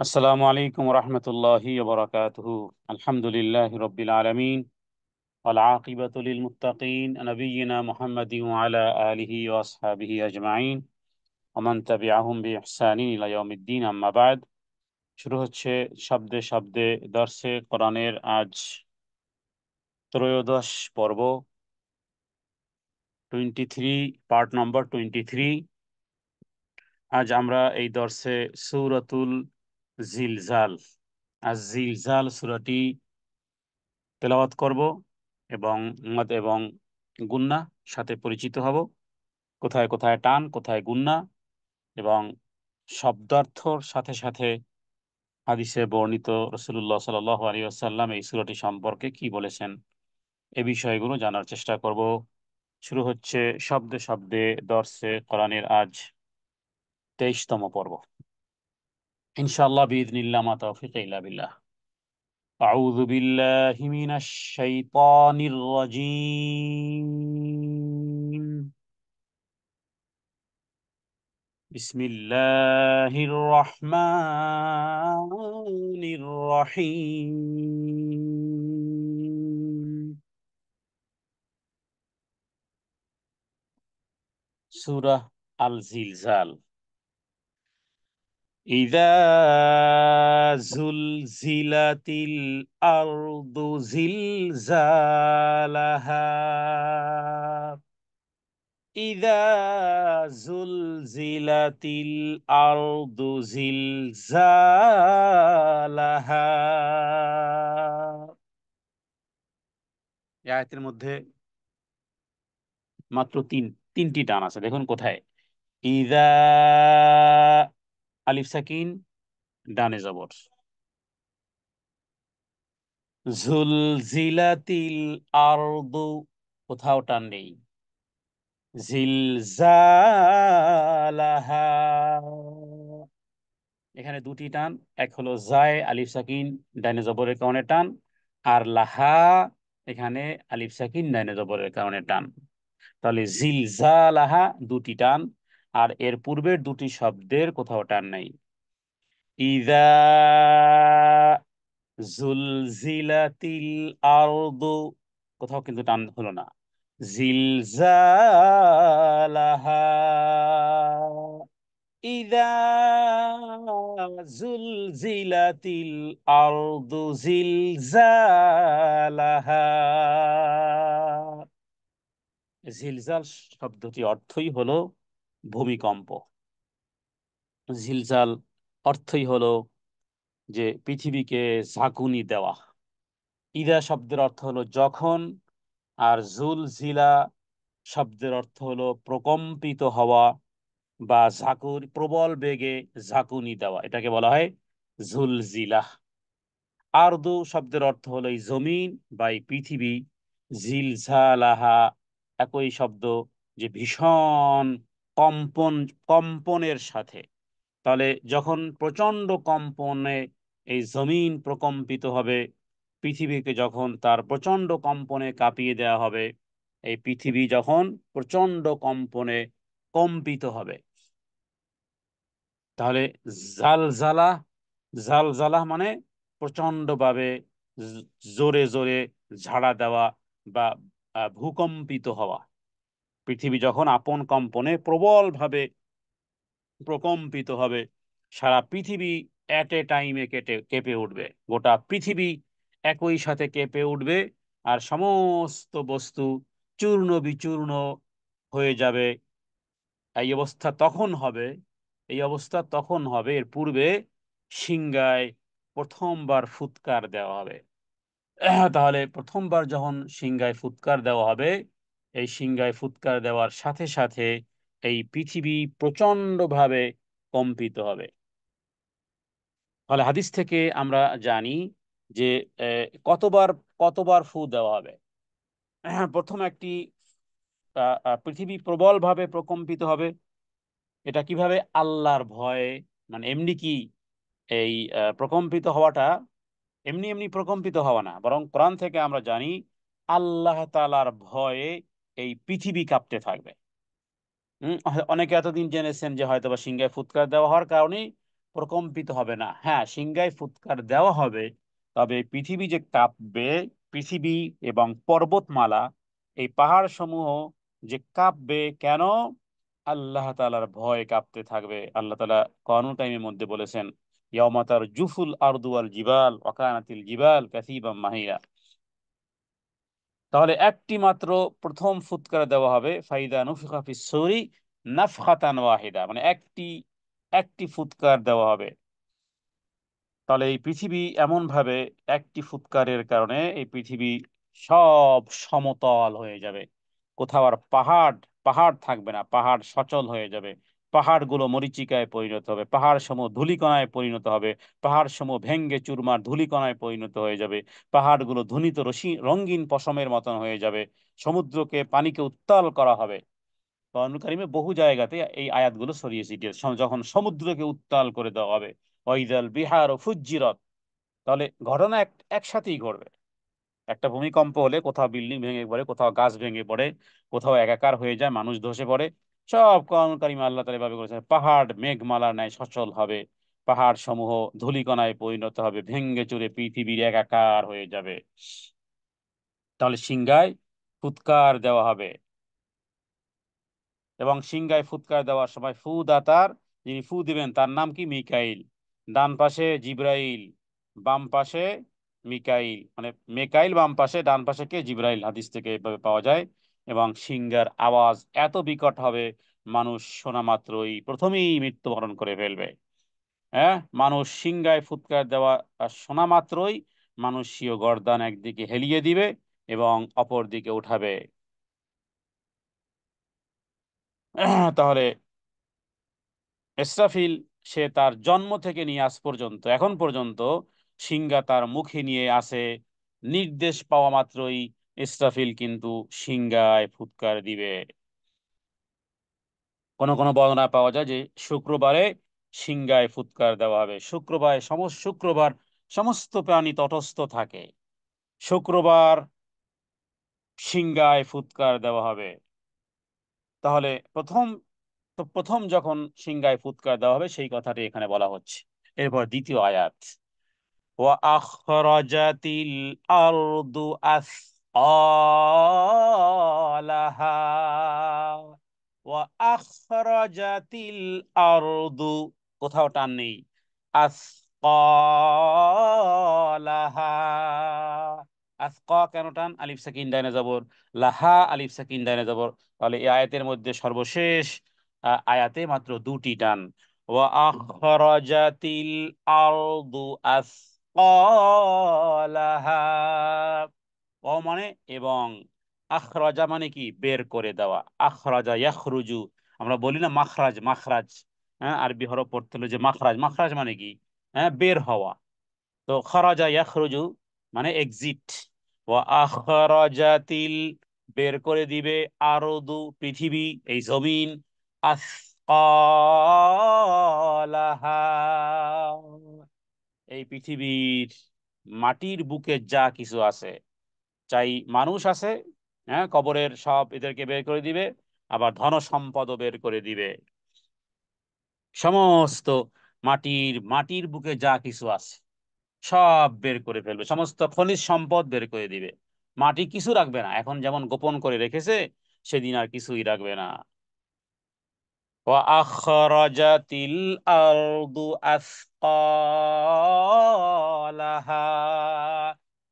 আসসালামু আলাইকুম রহমতুল্লাহি ওবরাকাতুহু। আলহামদুলিল্লাহি রাব্বিল আলামিন ওয়াল আকিবাতু লিল মুত্তাকিন নবিয়িনা মুহাম্মাদিন ওয়া আলা আলিহি ওয়া আসহাবিহি আজমাইন ওয়া মান তাবিআহুম বিইহসানিন ইলা ইয়াউমিদ্দিন, আম্মা বাদ। শুরু হচ্ছে শব্দে শব্দে দর্সে কোরআনের আজ ত্রয়োদশ পর্ব, 23, পার্ট নম্বর 23। আজ আমরা এই দর্সে সূরাতুল জিলজাল, আজ জিলজাল সূরাটি তেলাওয়াত করব এবং মদ এবং গুন্না সাথে পরিচিত হব, কোথায় কোথায় টান কোথায় গুন্না, এবং শব্দার্থর সাথে সাথে হাদিসে বর্ণিত রাসূলুল্লাহ সাল্লাল্লাহু আলাইহি ওয়াসাল্লাম এই সূরাটি সম্পর্কে কি বলেছেন এ বিষয়গুলো জানার চেষ্টা করব। শুরু হচ্ছে শব্দে শব্দে দর্সে কোরআনের আজ 23তম পর্ব, ইনশাআল্লাহ বিইذনিল্লাহ, মা তাওফীক ইল্লা বিল্লাহ। আউযু বিল্লাহি মিনাশ শাইতানির রাজীম। বিসমিল্লাহির রহমানির রহিম। সূরা আল জিলজাল। ইযা যুলজিলাতিল আরদু জিলজালাহা। ইযা যুলজিলাতিল আরদু জিলজালাহা। এই আয়াতের মধ্যে মাত্র তিনটি টান আছে, দেখুন কোথায়। ইদা, আলিফ সাকিন, ডানে জবর। জুলজিলাতিল আরদু, কোথাও টান নেই। জিলজালাহা, এখানে দুটি টান। এক হলো জায়, আলিফ সাকিন ডানে জবরের কারণে টান, আর লাহা, এখানে আলিফ সাকিন ডানে জবরের কারণে টান। তাহলে জিলজালাহা দুটি টান, আর এর পূর্বের দুটি শব্দের কোথাও টান নাই। ইযা জুলজিলাতিল আরদু, কোথাও কিন্তু টান হলো না। জিলজালাহা, ইযা জুলজিলাতিল আরদু জিলজালাহা। জিলজাল শব্দটি অর্থই হলো ভূমিকম্প। জিলজাল অর্থই হলো যে পৃথিবীকে ঝাঁকুনি দেওয়া। ইদা শব্দের অর্থ হলো যখন, আর জুল জিলা শব্দের অর্থ হলো প্রকম্পিত হওয়া বা প্রবল বেগে ঝাঁকুনি দেওয়া, এটাকে বলা হয় জুলজিলাহ। আরদু শব্দের অর্থ হলো এই জমিন বা এই পৃথিবী। জিলঝালাহা একই শব্দ, যে ভীষণ কম্পন, কম্পনের সাথে। তাহলে যখন প্রচণ্ড কম্পনে এই জমিন প্রকম্পিত হবে, পৃথিবীকে যখন তার প্রচণ্ড কম্পনে কাঁপিয়ে দেওয়া হবে, এই পৃথিবী যখন প্রচণ্ড কম্পনে কম্পিত হবে, তাহলে জালজালা, জালজালা মানে প্রচণ্ডভাবে জোরে জোরে ঝাড়া দেওয়া বা ভূকম্পিত হওয়া। পৃথিবী যখন আপন কম্পনে প্রবলভাবে প্রকম্পিত হবে, সারা পৃথিবী এট এ টাইমে কেঁপে উঠবে, গোটা পৃথিবী একই সাথে কেঁপে উঠবে, আর সমস্ত বস্তু চূর্ণ বিচূর্ণ হয়ে যাবে। এই অবস্থা তখন হবে, এই অবস্থা তখন হবে, এর পূর্বে সিংহায় প্রথমবার ফুৎকার দেওয়া হবে। তাহলে প্রথমবার যখন সিংহায় ফুৎকার দেওয়া হবে, এই সিংহায় ফুৎকার দেওয়ার সাথে সাথে এই পৃথিবী প্রচণ্ডভাবে কম্পিত হবে। ফলে হাদিস থেকে আমরা জানি যে কতবার কতবার ফু দেওয়া হবে। প্রথম একটি পৃথিবী প্রবলভাবে প্রকম্পিত হবে। এটা কিভাবে? আল্লাহর ভয়ে, মানে এমনি কি এই প্রকম্পিত হওয়াটা এমনি এমনি প্রকম্পিত হওয়া না, বরং কোরআন থেকে আমরা জানি আল্লাহ তাআলার ভয়ে এই পৃথিবী কাঁপতে থাকবে। অনেকে এতদিন জেনেছেন যে হয়তোবা সিংহায় ফুৎকার দেওয়া হওয়ার কারণেই প্রকম্পিত হবে না। হ্যাঁ, সিংহায় ফুৎকার দেওয়া হবে, তবে পৃথিবী যে কাঁপবে, পৃথিবী এবং পর্বতমালা, এই পাহাড় সমূহ যে কাঁপবে, কেন? আল্লাহ তাআলার ভয় কাঁপতে থাকবে। আল্লাহ তাআলা কোরআনুল কারীমের মধ্যে বলেছেন, ইয়াউমা তারজুফুল আরদু ওয়াল জিবাল ওয়া কানাতিল জিবাল কাসীবাম মাহিরা। তাহলে একটি মাত্র প্রথম ফুৎকার দেওয়া হবে, ফাইদা নুফিখা ফিস সূরি নাফখাতান ওয়াহিদা, মানে একটি একটি ফুৎকার দেওয়া হবে। তাহলে এই পৃথিবী এমন ভাবে, একটি ফুৎকারের কারণে এই পৃথিবী সব সমতল হয়ে যাবে। কোথাও আর পাহাড় পাহাড় থাকবে না, পাহাড় সচল হয়ে যাবে। পাহাড়গুলো মরীচিকায় পরিণত হবে, পাহাড় সমূহ ধূলিকণায় পরিণত হবে, পাহাড় সমূহ ভেঙ্গে চুরমার ধূলিকণায় পরিণত হয়ে যাবে, পাহাড়গুলো ধ্বনিত রঙিন পশমের মতন হয়ে যাবে, সমুদ্রকে পানিকে উত্তাল করা হবে। কোরআনুল কারীমে বহু জায়গাতে এই আয়াতগুলো ছড়িয়ে ছিটিয়ে, যখন সমুদ্রকে উত্তাল করে দেওয়া হবে, ওয়াইদাল বিহার ফুজ্জিরাত, তাহলে ঘটনা একসাথেই ঘটবে। একটা ভূমিকম্প হলে কোথাও বিল্ডিং ভেঙে পড়ে, কোথাও গাছ ভেঙে পড়ে, কোথাও একাকার হয়ে যায়, মানুষ ধসে পড়ে, সব কোরআনুল কারীমে আল্লাহ তাআলা এভাবে করেছেন। পাহাড় মেঘমালার ন্যায় সচল হবে, পাহাড় সমূহ ধূলিকণায় পরিণত হবে, ভেঙ্গে চুরে পৃথিবীর একাকার হয়ে যাবে। তাহলে সিংহায় ফুৎকার দেওয়া হবে, এবং সিংহায় ফুৎকার দেওয়ার সময় ফু দাতার, যিনি ফু দিবেন তার নাম কি? মিকাইল। ডান পাশে জিব্রাইল, বাম পাশে মিকাইল, মানে মেকাইল বাম পাশে, ডান পাশে কে? জিব্রাইল। হাদিস থেকে এভাবে পাওয়া যায়। এবং সিংহার আওয়াজ এত বিকট হবে, মানুষ শোনা মাত্রই প্রথমেই মৃত্যুবরণ করে ফেলবে। হ্যাঁ, মানুষ সিংহায় ফুৎকার দেওয়া শোনা মাত্রই মানুষ স্বীয় গর্দান একদিকে হেলিয়ে দিবে এবং অপর দিকে উঠাবে। তাহলে ইসরাফিল, সে তার জন্ম থেকে নিয়ে আজ পর্যন্ত, এখন পর্যন্ত সিংহা তার মুখে নিয়ে আসে, নির্দেশ পাওয়া মাত্রই ইসরাফিল কিন্তু সিংহায় ফুৎকার দিবে। কোন কোন বর্ণনা পাওয়া যায় যে শুক্রবারে সিংহায় ফুৎকার দেওয়া হবে। শুক্রবার সমস্ত প্রাণী তটস্থ থাকে, শুক্রবার সিংহায় ফুৎকার দেওয়া হবে। তাহলে প্রথম যখন সিংহায় ফুৎকার দেওয়া হবে সেই কথাটি এখানে বলা হচ্ছে। এরপর দ্বিতীয় আয়াত, وأخرجت الأرض أثقالها وأخرجت الأرض، কোথাও টান নেই, আসকালাহা। আসকা কেন টান? আলিফ সাকিন ডাইনে জবর, লাহা আলিফ সাকিন ডাইনে জবর। তাহলে এই আয়াতের মধ্যে সর্বশেষ আয়াতে মাত্র দুটি টান। ওয়া আখরাজাতিল আরদু আসকালাহা, ও মানে এবং, আখরাজা মানে কি? বের করে দেওয়া। আখরাজা ইয়াখরুজু, আমরা বলি না মাখরাজ, মাখরাজ। হ্যাঁ, আরবি হরফ পড়তে হলে যে মাখরাজ, মাখরাজ মানে কি? হ্যাঁ, বের হওয়া। তো খরাজা ইয়াখরুজু মানে এক্সিট। ওয়া আখরাজাতিল, বের করে দিবে, আরদু পৃথিবী, এই জমিন, আসকালাহা, এই পৃথিবীর মাটির বুকে যা কিছু আছে, চাই মানুষ আছে, হ্যাঁ, কবরের সব এদেরকে বের করে দিবে, আবার ধন সম্পদও বের করে দিবে। সমস্ত মাটির বুকে যা কিছু আছে সব বের করে ফেলবে, সমস্ত খনিজ সম্পদ বের করে দিবে। মাটি কিছু রাখবে না, এখন যেমন গোপন করে রেখেছে সেদিন আর কিছুই রাখবে না। وأخرجت الأرض أثقالها,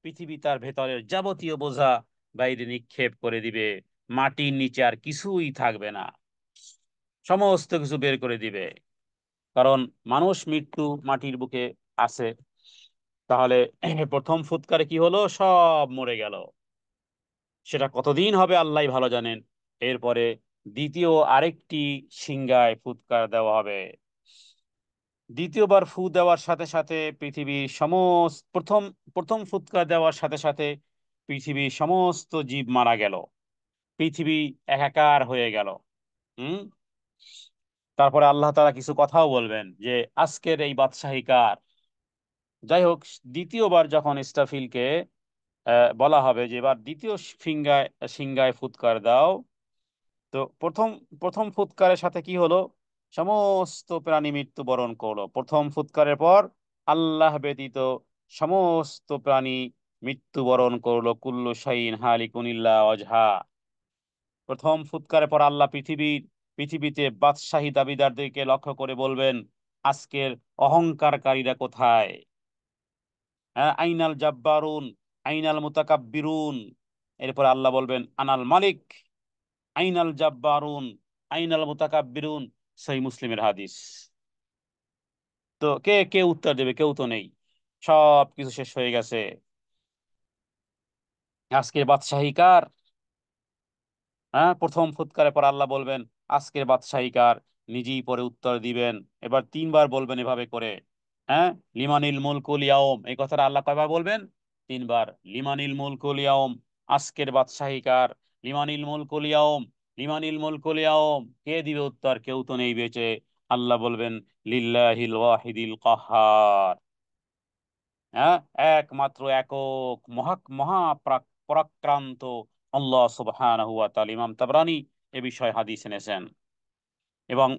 পৃথিবী তার ভেতরের যাবতীয় বোঝা বাইরে নিক্ষেপ করে দিবে, মাটির নিচে আর কিছুই থাকবে না, সমস্ত কিছু বের করে দিবে। কারণ মানুষ মৃত্যু মাটির বুকে আছে। তাহলে প্রথম ফুৎকারে কি হলো? সব মরে গেল। সেটা কতদিন হবে আল্লাহ ভালো জানেন। এরপরে দ্বিতীয় আরেকটি সিংহায় ফুৎকার দেওয়া হবে। দ্বিতীয়বার ফু দেওয়ার সাথে সাথে পৃথিবীর সমস্ত, প্রথম প্রথম ফুৎকার দেওয়ার সাথে সাথে পৃথিবীর সমস্ত জীব মারা গেল, পৃথিবী একাকার হয়ে গেল। হুম। তারপরে আল্লাহ তাআলা কিছু কথাও বলবেন যে আজকের এই বাদশাহী কার। যাই হোক, দ্বিতীয়বার যখন ইসরাফিলকে বলা হবে যে এবার দ্বিতীয় সিংহায় সিংহায় ফুৎকার দাও, তো প্রথম প্রথম ফুৎকারের সাথে কি হলো? সমস্ত প্রাণী মৃত্যুবরণ করলো। প্রথম ফুৎকারের পর আল্লাহ ব্যতীত সমস্ত প্রাণী মৃত্যুবরণ করলো। কুল্লু শাইইন হালিকুন ইল্লা ওয়াজহা। প্রথম ফুৎকারের পর আল্লাহ পৃথিবীতে বাদশাহী দাবিদারদেরকে লক্ষ্য করে বলবেন, আজকের অহংকারকারীরা কোথায়? হ্যাঁ, আইনাল জাব্বারুন, আইনাল মুতাকাব্বিরুন। এরপর আল্লাহ বলবেন আনাল মালিক, আইনাল জাব্বারুন, আইনাল মুতাকাব্বিরুন। সহিহ মুসলিমের হাদিস। তো কে কে উত্তর দেবে? কেউ তো নেই, সব কিছু শেষ হয়ে গেছে। আজকের বাদশাহী কার? হ্যাঁ, প্রথম ফুৎকারে পর আল্লাহ বলবেন আজকের বাদশাহী কার, নিজেই পরে উত্তর দিবেন। এবার তিনবার বলবেন এভাবে করে। হ্যাঁ, লিমানিল মুলকুল ইয়াউম, এই কথাটা আল্লাহ কয়বার বলবেন? তিনবার। লিমানিল মুলকুল ইয়াউম, আজকের বাদশাহী কার? লিমানিল মুলকুল ইয়াউম, লিমানিল মুলকুল ইয়াউম। কে দিবে উত্তর? কেউ তো নেই বেঁচে। আল্লাহ বলবেন লিল্লাহিল ওয়াহিদিল কাহ্হার। হ্যাঁ, একমাত্র একক পরাক্রান্ত আল্লাহ সুবহানাহু ওয়া তাআলা। ইমাম তাবরানী এ বিষয়ে হাদিস এনেছেন। এবং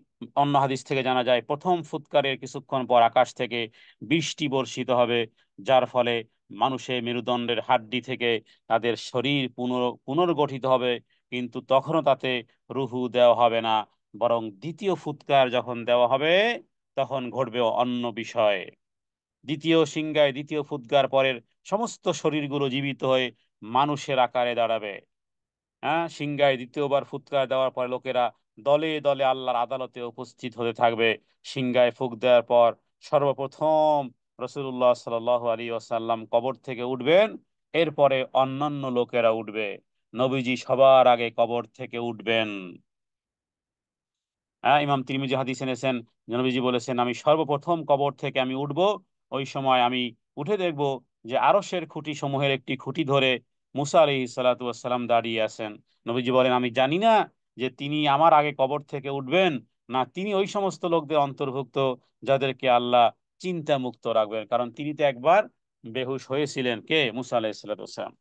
অন্য হাদিস থেকে জানা যায় প্রথম ফুৎকারের কিছুক্ষণ পর আকাশ থেকে বৃষ্টি বর্ষিত হবে, যার ফলে মানুষের মেরুদণ্ডের হাড্ডি থেকে তাদের শরীর পুনর্গঠিত হবে। কিন্তু তখনও তাতে রুহু দেওয়া হবে না, বরং দ্বিতীয় ফুৎকার যখন দেওয়া হবে তখন ঘটবে অন্য বিষয়। দ্বিতীয় সিংহায় দ্বিতীয় ফুৎকার পরের সমস্ত শরীরগুলো জীবিত হয়ে মানুষের আকারে দাঁড়াবে। হ্যাঁ, সিংহায় দ্বিতীয়বার ফুৎকার দেওয়ার পরে লোকেরা দলে দলে আল্লাহর আদালতে উপস্থিত হতে থাকবে। সিংহায় ফুঁক দেওয়ার পর সর্বপ্রথম রসুল্লাহ সাল্লাল্লাহু আলাইহি ওয়াসাল্লাম কবর থেকে উঠবেন। এরপরে অন্যান্য লোকেরা উঠবে। নবীজি সবার আগে কবর থেকে উঠবেন। হ্যাঁ, ইমাম তিরমিজি হাদিস এনেছেন, নবীজি বলেছেন আমি সর্বপ্রথম কবর থেকে আমি উঠব। ওই সময় আমি উঠে দেখব যে আরশের খুঁটি সমূহের একটি খুঁটি ধরে মুসা আলাইহিস সালাতু ওয়াস সালাম দাঁড়িয়ে আছেন। নবীজি বলেন আমি জানি না যে তিনি আমার আগে কবর থেকে উঠবেন, না তিনি ওই সমস্ত লোকদের অন্তর্ভুক্ত যাদেরকে আল্লাহ চিন্তা মুক্ত রাখবেন, কারণ তিনি তো একবার বেহুশ হয়েছিলেন। কে? মুসা আলাইহিস সালাতু ওয়াস সালাম।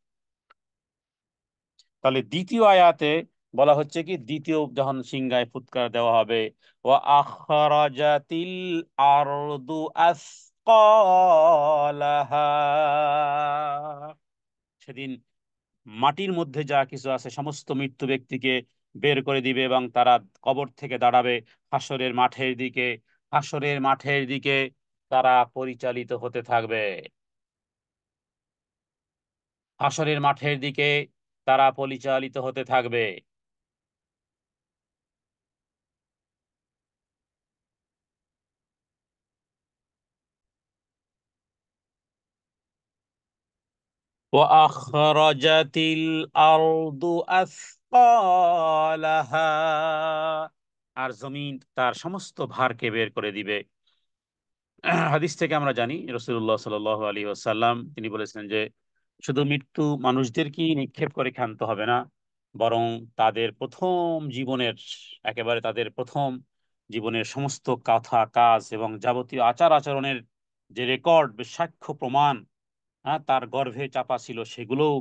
তাহলে দ্বিতীয় আয়াতে বলা হচ্ছে কি, দ্বিতীয় যখন সিংহায় ফুৎকার দেওয়া হবে, ওয়া আখরাজাতিল আরদু আসকালাহা, সেদিন মাটির মধ্যে যা কিছু আছে সমস্ত মৃত্যু ব্যক্তিকে বের করে দিবে এবং তারা কবর থেকে দাঁড়াবে হাসরের মাঠের দিকে। হাসরের মাঠের দিকে তারা পরিচালিত হতে থাকবে। হাসরের মাঠের দিকে তারা পরিচালিত হতে থাকবে। وأخرجت الأرض أثقالها, আর জমিন তার সমস্ত ভারকে বের করে দিবে। হাদিস থেকে আমরা জানি রাসূলুল্লাহ সাল্লাল্লাহু আলাইহি ওয়াসাল্লাম তিনি বলেছেন যে শুধু মৃত্যু মানুষদেরকেই নিক্ষেপ করে ক্ষান্ত হবে না, বরং তাদের প্রথম জীবনের, একেবারে তাদের প্রথম জীবনের সমস্ত কথা কাজ এবং যাবতীয় আচার আচরণের যে রেকর্ড, সাক্ষ্য প্রমাণ, হ্যাঁ, তার গর্ভে চাপা ছিল সেগুলোও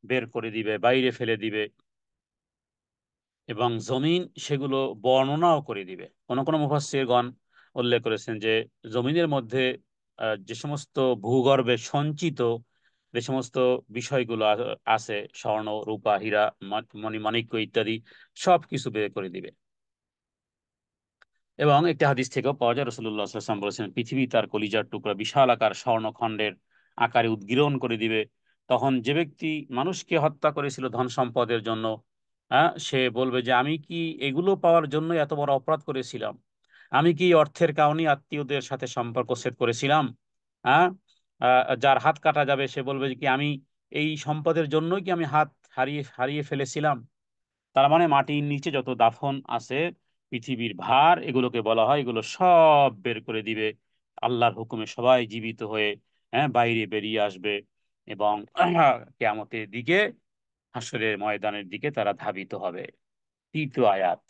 বের করে দিবে, বাইরে ফেলে দিবে। এবং জমিন সেগুলো বর্ণনাও করে দিবে। কোন কোন মুফাসসিরগণ উল্লেখ করেছেন যে জমিনের মধ্যে যে সমস্ত ভূগর্ভে সঞ্চিত যে সমস্ত বিষয়গুলো আছে, স্বর্ণ রূপা হীরা মণিমাণিক্য ইত্যাদি, সব কিছু বের করে দিবে। এবং একটি হাদিস থেকেও পাওয়া যায় রাসূলুল্লাহ সাল্লাল্লাহু আলাইহি ওয়াসাল্লাম বলেছেন পৃথিবী তার কলিজার টুকরা বিশাল আকার স্বর্ণখণ্ডের আকারে উদ্গীরণ করে দিবে। তখন যে ব্যক্তি মানুষকে হত্যা করেছিল ধন সম্পদের জন্য, হ্যাঁ, সে বলবে যে আমি কি এগুলো পাওয়ার জন্য এত বড় অপরাধ করেছিলাম? আমি কি অর্থের কারণে আত্মীয়দের সাথে সম্পর্ক ছেদ করেছিলাম? হ্যাঁ, যার হাত কাটা যাবে সে বলবে যে কি আমি এই সম্পদের জন্যই কি আমি হাত হারিয়ে হারিয়ে ফেলেছিলাম? তার মানে মাটির নিচে যত দাফন আছে, পৃথিবীর ভার, এগুলোকে বলা হয়, এগুলো সব বের করে দিবে। আল্লাহর হুকুমে সবাই জীবিত হয়ে, হ্যাঁ, বাইরে বেরিয়ে আসবে এবং কিয়ামতের দিকে, হাসরের ময়দানের দিকে তারা ধাবিত হবে। তৃতীয় আয়াত,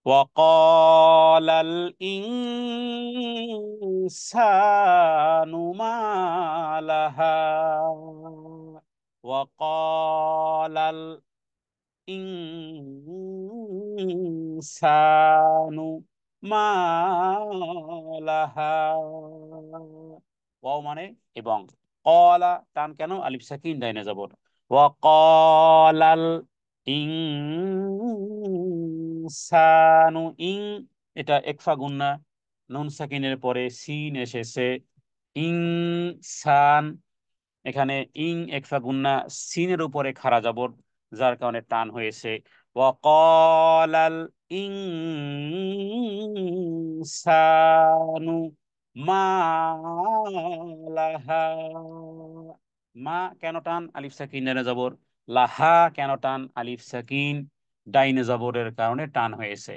وقال الإنسان ما لها وقال الإنسان মা লাহা। ওয়াও মানে এবং, কলা টান কেন, আলিফ সাকিন ডাইনে জবর, ওয়া কলাল ইনসানু, ইং এটা একফা গুন্না, নুন সাকিনের পরে সিন এসেছে, ইনসান, এখানে ইং একফা গুন্না, সিনের উপরে খাড়া জবর, যার কারণে টান হয়েছে। ওয়াকালাল ইনসানু মা লাহা। মা কেন টান, আলিফ সাকিন ডাইনে জবর, লাহা কেন টান, আলিফ সাকিন ডাইনে জবরের কারণে টান হয়েছে।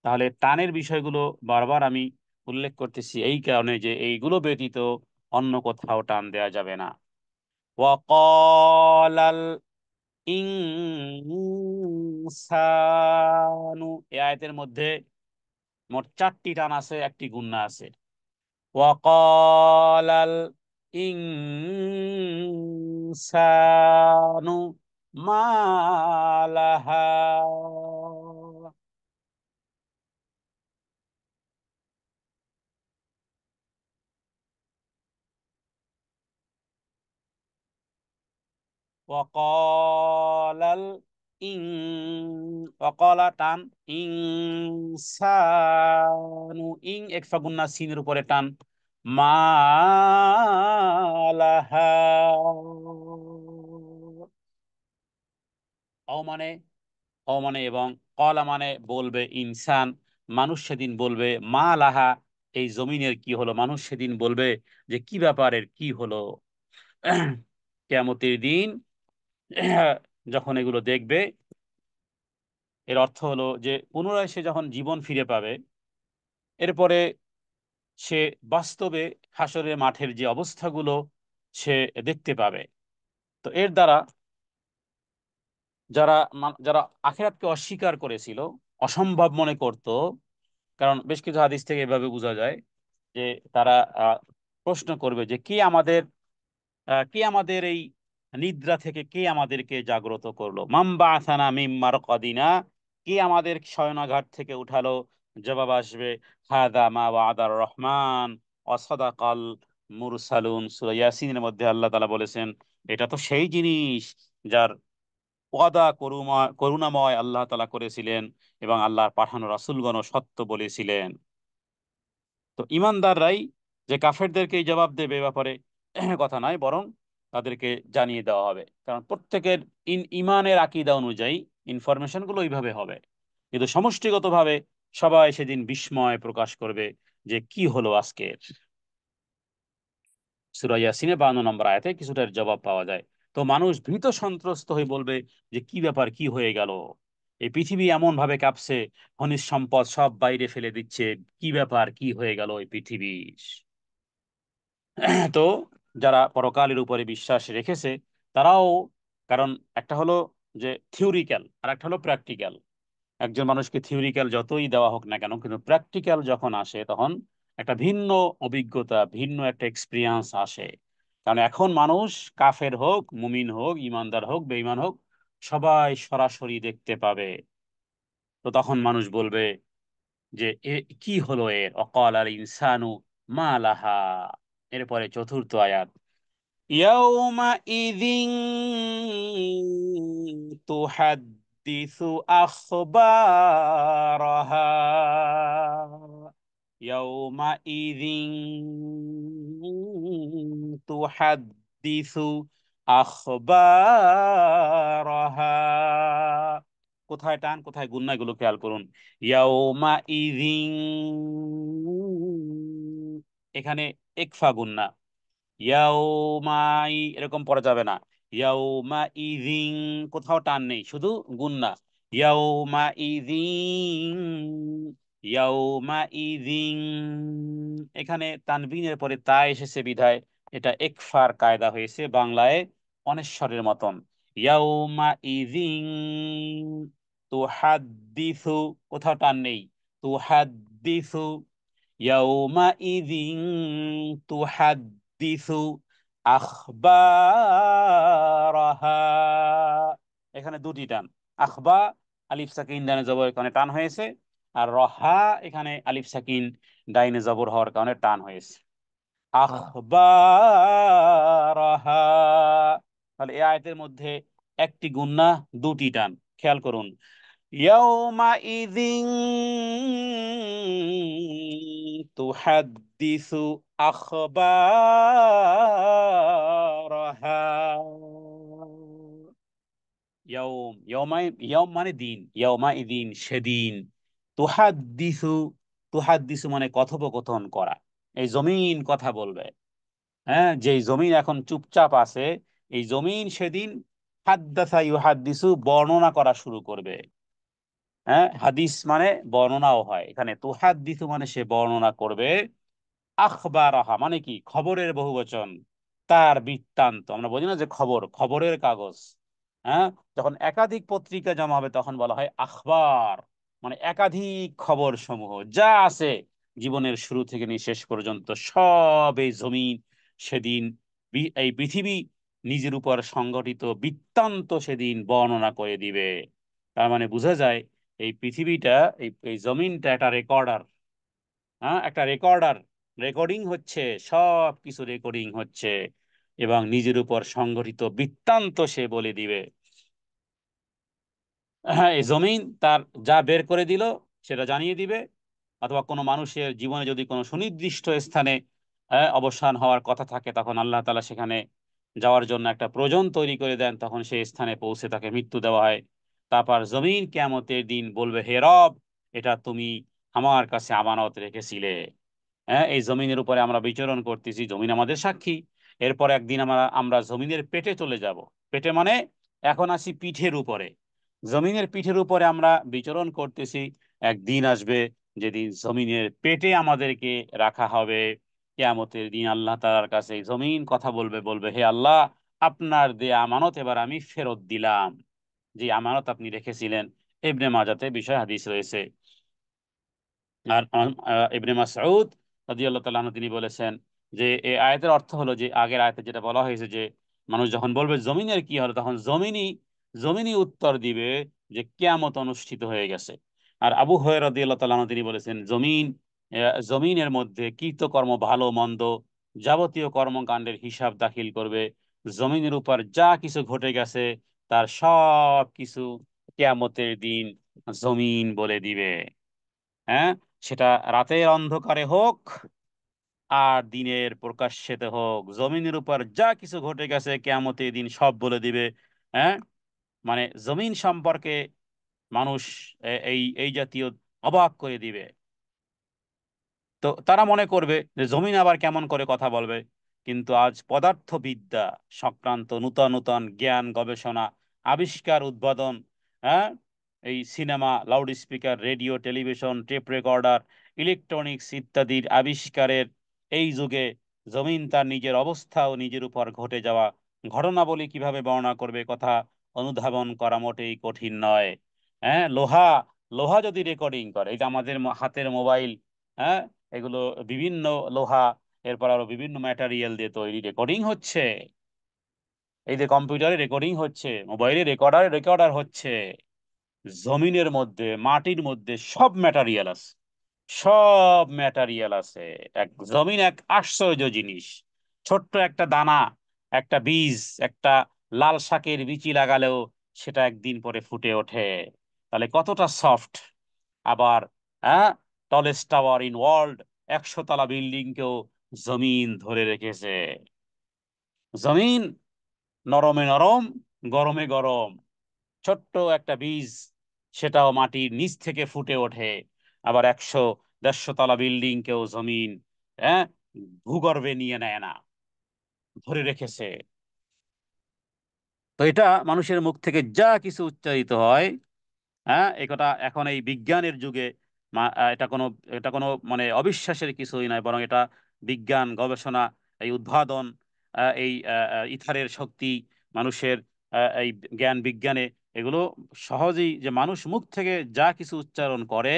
তাহলে টানের বিষয়গুলো বারবার আমি উল্লেখ করতেছি এই কারণে যে এইগুলো ব্যতীত অন্য কোথাও টান দেয়া যাবে না। ওয়াকালাল ইনসানু, এই আয়াতের মধ্যে মোট 4টি টান আছে, একটি গুণনা আছে। ওয়াকালাল ইনসানু মা লাহা। ওয়াকালাল ইন, ওয়াকালা টান, ইনসানু, ইং একফা গুন্না, সিনের উপরে টান, মালাহা। অ মানে, অ মানে এবং, কলা মানে বলবে ইনসান, মানুষ সেদিন বলবে, মা লাহা এই জমিনের কি হলো, মানুষ সেদিন বলবে যে কি ব্যাপারের কি হলো। কিয়ামতের দিন যখন এগুলো দেখবে, এর অর্থ হলো যে পুনরায় সে যখন জীবন ফিরে পাবে, এরপরে সে বাস্তবে হাসরের মাঠের যে অবস্থাগুলো সে দেখতে পাবে। তো এর দ্বারা যারা যারা আখিরাতকে অস্বীকার করেছিল, অসম্ভব মনে করত, কারণ বেশ কিছু হাদিস থেকে এভাবে বোঝা যায় যে তারা প্রশ্ন করবে যে কে আমাদের এই নিদ্রা থেকে কে আমাদেরকে জাগ্রত করলো, মাম বাআসানা মিন মারকাদিনা, কে আমাদের শয়নাঘাট থেকে উঠালো। জবাব আসবে, হাদা মা ওয়াদার রহমান ওয়া সাদাকাল মুরসালুন, সূরা ইয়াসিনের মধ্যে আল্লাহ তাআলা বলেছেন, এটা তো সেই জিনিস যার ওয়াদা করুণাময় আল্লাহ তাআলা করেছিলেন, এবং আল্লাহর পাঠানো রাসূলগণও সত্য বলেছিলেন। তো ইমানদাররাই যে কাফেরদেরকে এই জবাব দেবে এ ব্যাপারে কথা নয়, বরং তাদেরকে জানিয়ে দেওয়া হবে, কারণ প্রত্যেকের ইমানের আকীদা অনুযায়ী ইনফরমেশন গুলো ওইভাবে হবে। কিন্তু সমষ্টিগতভাবে সবাই সেদিন বিস্ময় প্রকাশ করবে যে কি হলো আজকের। সূরা ইয়াসিনের 52 নম্বর আয়াতে কিছুটা এর জবাব পাওয়া যায়। তো মানুষ ভীত সন্ত্রস্ত হয়ে বলবে যে কি ব্যাপার, কি হয়ে গেল, এই পৃথিবী এমন ভাবে কাঁপছে, খনিজ সম্পদ সব বাইরে ফেলে দিচ্ছে, কি ব্যাপার, কি হয়ে গেল এই পৃথিবী। তো যারা পরকালের উপরে বিশ্বাস রেখেছে তারাও, কারণ একটা হলো যে থিওরিক্যাল আর একটা হলো প্র্যাকটিক্যাল, একজন মানুষকে থিওরিক্যাল যতই দেওয়া হোক না কেন, কিন্তু প্র্যাকটিক্যাল যখন আসে তখন একটা ভিন্ন অভিজ্ঞতা, ভিন্ন একটা এক্সপিরিয়েন্স আসে। কারণ এখন মানুষ কাফের হোক, মুমিন হোক, ইমানদার হোক, বেঈমান হোক, সবাই সরাসরি দেখতে পাবে। তো তখন মানুষ বলবে যে কি হলো এর, অকাল আল ইনসানু মা লাহা। এরপরে চতুর্থ আয়াত, يومئذ تحدث أخبارها، يومئذ تحدث أخبارها। কোথায় টান কোথায় গুন্না এগুলো খেয়াল করুন। ইয়াউমাইযিন, এখানে একফা গুন্না, ইয়াউমাই এরকম পড়া যাবে না। ইয়াউমা ইযিন, কোথাও টান নেই, শুধু গুন্না। ইয়াউমা ইযিন, ইয়াউমা ইযিন, এখানে তানবিনের পরে তা এসেছে বিধায় এটা একফার কায়দা হয়েছে, বাংলায় অনেশ্বরের মতন। ইয়াউমা ইযিন তুহাদ্দিসু, কোথাও টান নেই, তুহাদ্দিসু, ইয়াউমাইযিন তুহাদ্দিসু আখবারাহা, এখানে দুটি টান। আখবা আলিফ সাকিন ডানে জবর, এখানে টান হয়েছে। আর রহা এখানে আলিফ সাকিন ডাইনে জবর হওয়ার কারণে টান হয়েছে। আখবারাহা, তাহলে এই আয়াতের মধ্যে একটি গুন্না, দুটি টান, খেয়াল করুন। ইয়াউমা ইযিন তুহাদ্দিসু আখবারাহা। ইয়াউম, ইয়াউম মানে দিন, ইয়াউমা ইদিন সেদিন, তুহাদ্দিসু, তুহাদ্দিসু মানে কথোপকথন করা, এই জমিন কথা বলবে। হ্যাঁ, যে জমিন এখন চুপচাপ আছে, এই জমিন সেদিন হাদ্দাসা ইউহাদ্দিসু বর্ণনা করা শুরু করবে। হ্যাঁ, হাদিস মানে বর্ণনাও হয়, এখানে তুহাদ্দিসু মানে সে বর্ণনা করবে। আখবারাহা মানে কি, খবরের বহুবচন, তার বৃত্তান্ত। আমরা বলি না যে খবর, খবরের কাগজ। হ্যাঁ, যখন একাধিক পত্রিকা জমা হবে তখন বলা হয় আখবার, মানে একাধিক খবর সমূহ যা আছে জীবনের শুরু থেকে নিয়ে শেষ পর্যন্ত সব এই জমিন সেদিন, এই পৃথিবী নিজের উপর সংগঠিত বৃত্তান্ত সেদিন বর্ণনা করে দিবে। তার মানে বোঝা যায় এই পৃথিবীটা, এই জমিনটা একটা রেকর্ডার। হ্যাঁ, একটা রেকর্ডার, রেকর্ডিং হচ্ছে, সব কিছু রেকর্ডিং হচ্ছে, এবং নিজের উপর সংগঠিত বৃত্তান্ত সে বলে দিবে। হ্যাঁ, এই জমিন তার যা বের করে দিল সেটা জানিয়ে দিবে। অথবা কোনো মানুষের জীবনে যদি কোনো সুনির্দিষ্ট স্থানে অবসান হওয়ার কথা থাকে, তখন আল্লাহ তাআলা সেখানে যাওয়ার জন্য একটা প্রয়োজন তৈরি করে দেন, তখন সেই স্থানে পৌঁছে তাকে মৃত্যু দেওয়া হয়। তারপর জমিন কিয়ামতের দিন বলবে, হে রব, এটা তুমি আমার কাছে আমানত রেখেছিলে। হ্যাঁ, এই জমিনের উপরে আমরা বিচরণ করতেছি, জমিন আমাদের সাক্ষী। এরপর একদিন আমরা আমরা জমিনের পেটে চলে যাব। পেটে মানে এখন আছি পিঠের উপরে, জমিনের পিঠের উপরে আমরা বিচরণ করতেছি। একদিন আসবে যেদিন জমিনের পেটে আমাদেরকে রাখা হবে। কিয়ামতের দিন আল্লাহ তাআলার কাছে এই জমিন কথা বলবে, বলবে, হে আল্লাহ, আপনার দেয়া আমানত এবার আমি ফেরত দিলাম, যে আমানত আপনি রেখেছিলেন। ইবনে মাজাতে বিষয় হাদিস রয়েছে। আর ইবনে মাসউদ রাদিয়াল্লাহু তাআলা আনহু তিনি বলেছেন যে এই আয়াতের অর্থ হলো যে আগের আয়াতে যেটা বলা হয়েছে যে মানুষ যখন বলবে জমিনের কি হলো, তখন জমিনই উত্তর দিবে যে কিয়ামত অনুষ্ঠিত হয়ে গেছে। আর আবু হুরায়রা রাদিয়াল্লাহু তাআলা আনহু তিনি বলেছেন জমিনের মধ্যে কৃতকর্ম ভালো মন্দ যাবতীয় কর্মকাণ্ডের হিসাব দাখিল করবে। জমিনের উপর যা কিছু ঘটে গেছে তার সব কিছু কিয়ামতের দিন জমিন বলে দিবে। হ্যাঁ, সেটা রাতের অন্ধকারে হোক আর দিনের প্রকাশ্যেতে হোক, জমিনের উপর যা কিছু ঘটে গেছে কিয়ামতের দিন সব বলে দিবে। হ্যাঁ, মানে জমিন সম্পর্কে মানুষ এই এই জাতীয় অবাক করে দিবে। তো তারা মনে করবে যে জমিন আবার কেমন করে কথা বলবে। কিন্তু আজ পদার্থবিদ্যা সংক্রান্ত নূতন নূতন জ্ঞান, গবেষণা, আবিষ্কার, উদ্ভাবন, হ্যাঁ, এই cinema, loud speaker, radio, television, tape recorder, electronics ইত্যাদির আবিষ্কারের এই যুগে জমিন তার নিজের অবস্থা ও নিজের উপর ঘটে যাওয়া ঘটনাবলী কিভাবে বর্ণনা করবে, কথা অনুধাবন করা মোটেই কঠিন নয়। হ্যাঁ, লোহা, লোহা যদি রেকর্ডিং করে, এই যে আমাদের হাতের মোবাইল, হ্যাঁ, এগুলো বিভিন্ন লোহা, এরপর আরো বিভিন্ন ম্যাটেরিয়াল দিয়ে তৈরি, রেকর্ডিং হচ্ছে। এই যে কম্পিউটারে রেকর্ডিং হচ্ছে, মোবাইলে রেকর্ডার হচ্ছে, জমিনের মধ্যে, মাটির মধ্যে সব ম্যাটেরিয়াল আছে, সব ম্যাটেরিয়াল আছে। জমিন এক আশ্চর্য জিনিস। ছোট্ট একটা দানা, একটা বীজ, একটা লাল শাকের বিচি লাগালেও সেটা একদিন পরে ফুটে ওঠে। তাহলে কতটা সফট। আবার, হ্যাঁ, টলেস্ট টাওয়ার ইন ওয়ার্ল্ড, 100 তলা বিল্ডিং কেও জমিন ধরে রেখেছে। জমিন নরমে নরম, গরমে গরম। ছোট্ট একটা বীজ, সেটাও মাটির নিচ থেকে ফুটে ওঠে। আবার 100 150 তলা বিল্ডিং কেও জমিন, হ্যাঁ, ভূগর্ভে নিয়ে নেয় না, ধরে রেখেছে। তো এটা মানুষের মুখ থেকে যা কিছু উচ্চারিত হয়, হ্যাঁ, এটা এখন এই বিজ্ঞানের যুগে এটা কোনো মানে অবিশ্বাসের কিছুই নয়, বরং এটা বিজ্ঞান, গবেষণা, এই উদ্ভাবন, এই ইথারের শক্তি, মানুষের এই জ্ঞান বিজ্ঞানে এগুলো সহজেই, যে মানুষ মুখ থেকে যা কিছু উচ্চারণ করে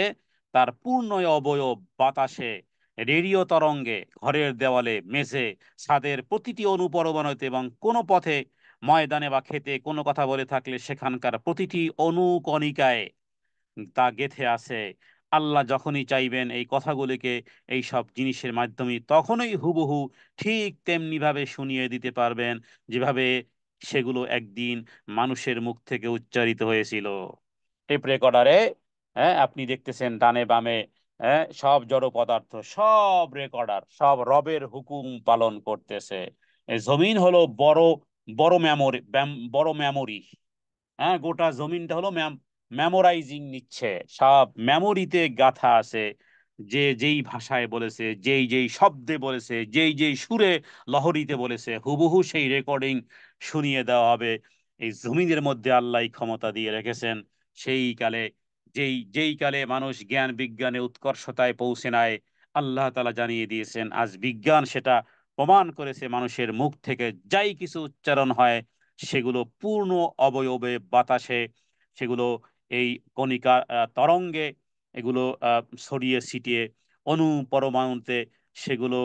তার পূর্ণ অবয়ব বাতাসে, রেডিও তরঙ্গে, ঘরের দেওয়ালে, মেঝে, ছাদের প্রতিটি অনুপরমাণুতে এবং কোনো পথে, ময়দানে বা খেতে কোনো কথা বলে থাকলে সেখানকার প্রতিটি অনুকণিকায় তা গেঁথে আছে আল্লাহ যখনই চাইবেন এই কথাগুলিকে এই সব জিনিসের মাধ্যমে তখনই হুবহু ঠিক তেমনি ভাবে শুনিয়ে দিতে পারবেন, যেভাবে সেগুলো একদিন মানুষের মুখ থেকে উচ্চারিত হয়েছিল। টেপ রেকর্ডারে, হ্যাঁ, আপনি দেখতেছেন ডানে বামে, হ্যাঁ, সব জড় পদার্থ, সব রেকর্ডার, সব রবের হুকুম পালন করতেছে। এই জমিন হলো বড় বড় মেমোরি, বড় মেমোরি। হ্যাঁ, গোটা জমিনটা হলো মেমোরাইজিং নিচ্ছে, সব মেমোরিতে গাথা আছে। যে যেই ভাষায় বলেছে, যেই যেই শব্দে বলেছে, যেই যেই সুরে লহরীতে বলেছে, হুবহু সেই রেকর্ডিং শুনিয়ে দেওয়া হবে। এই জমিনের মধ্যে আল্লাহ ক্ষমতা দিয়ে রেখেছেন। সেই কালে, যেই যেই কালে মানুষ জ্ঞান বিজ্ঞানে উৎকর্ষতায় পৌঁছে নেয়, আল্লাহ তাআলা জানিয়ে দিয়েছেন, আজ বিজ্ঞান সেটা প্রমাণ করেছে, মানুষের মুখ থেকে যাই কিছু উচ্চারণ হয় সেগুলো পূর্ণ অবয়বে বাতাসে, সেগুলো এই কণিকা তরঙ্গে, এগুলো ছড়িয়ে ছিটিয়ে অণু পরমাণুতে সেগুলো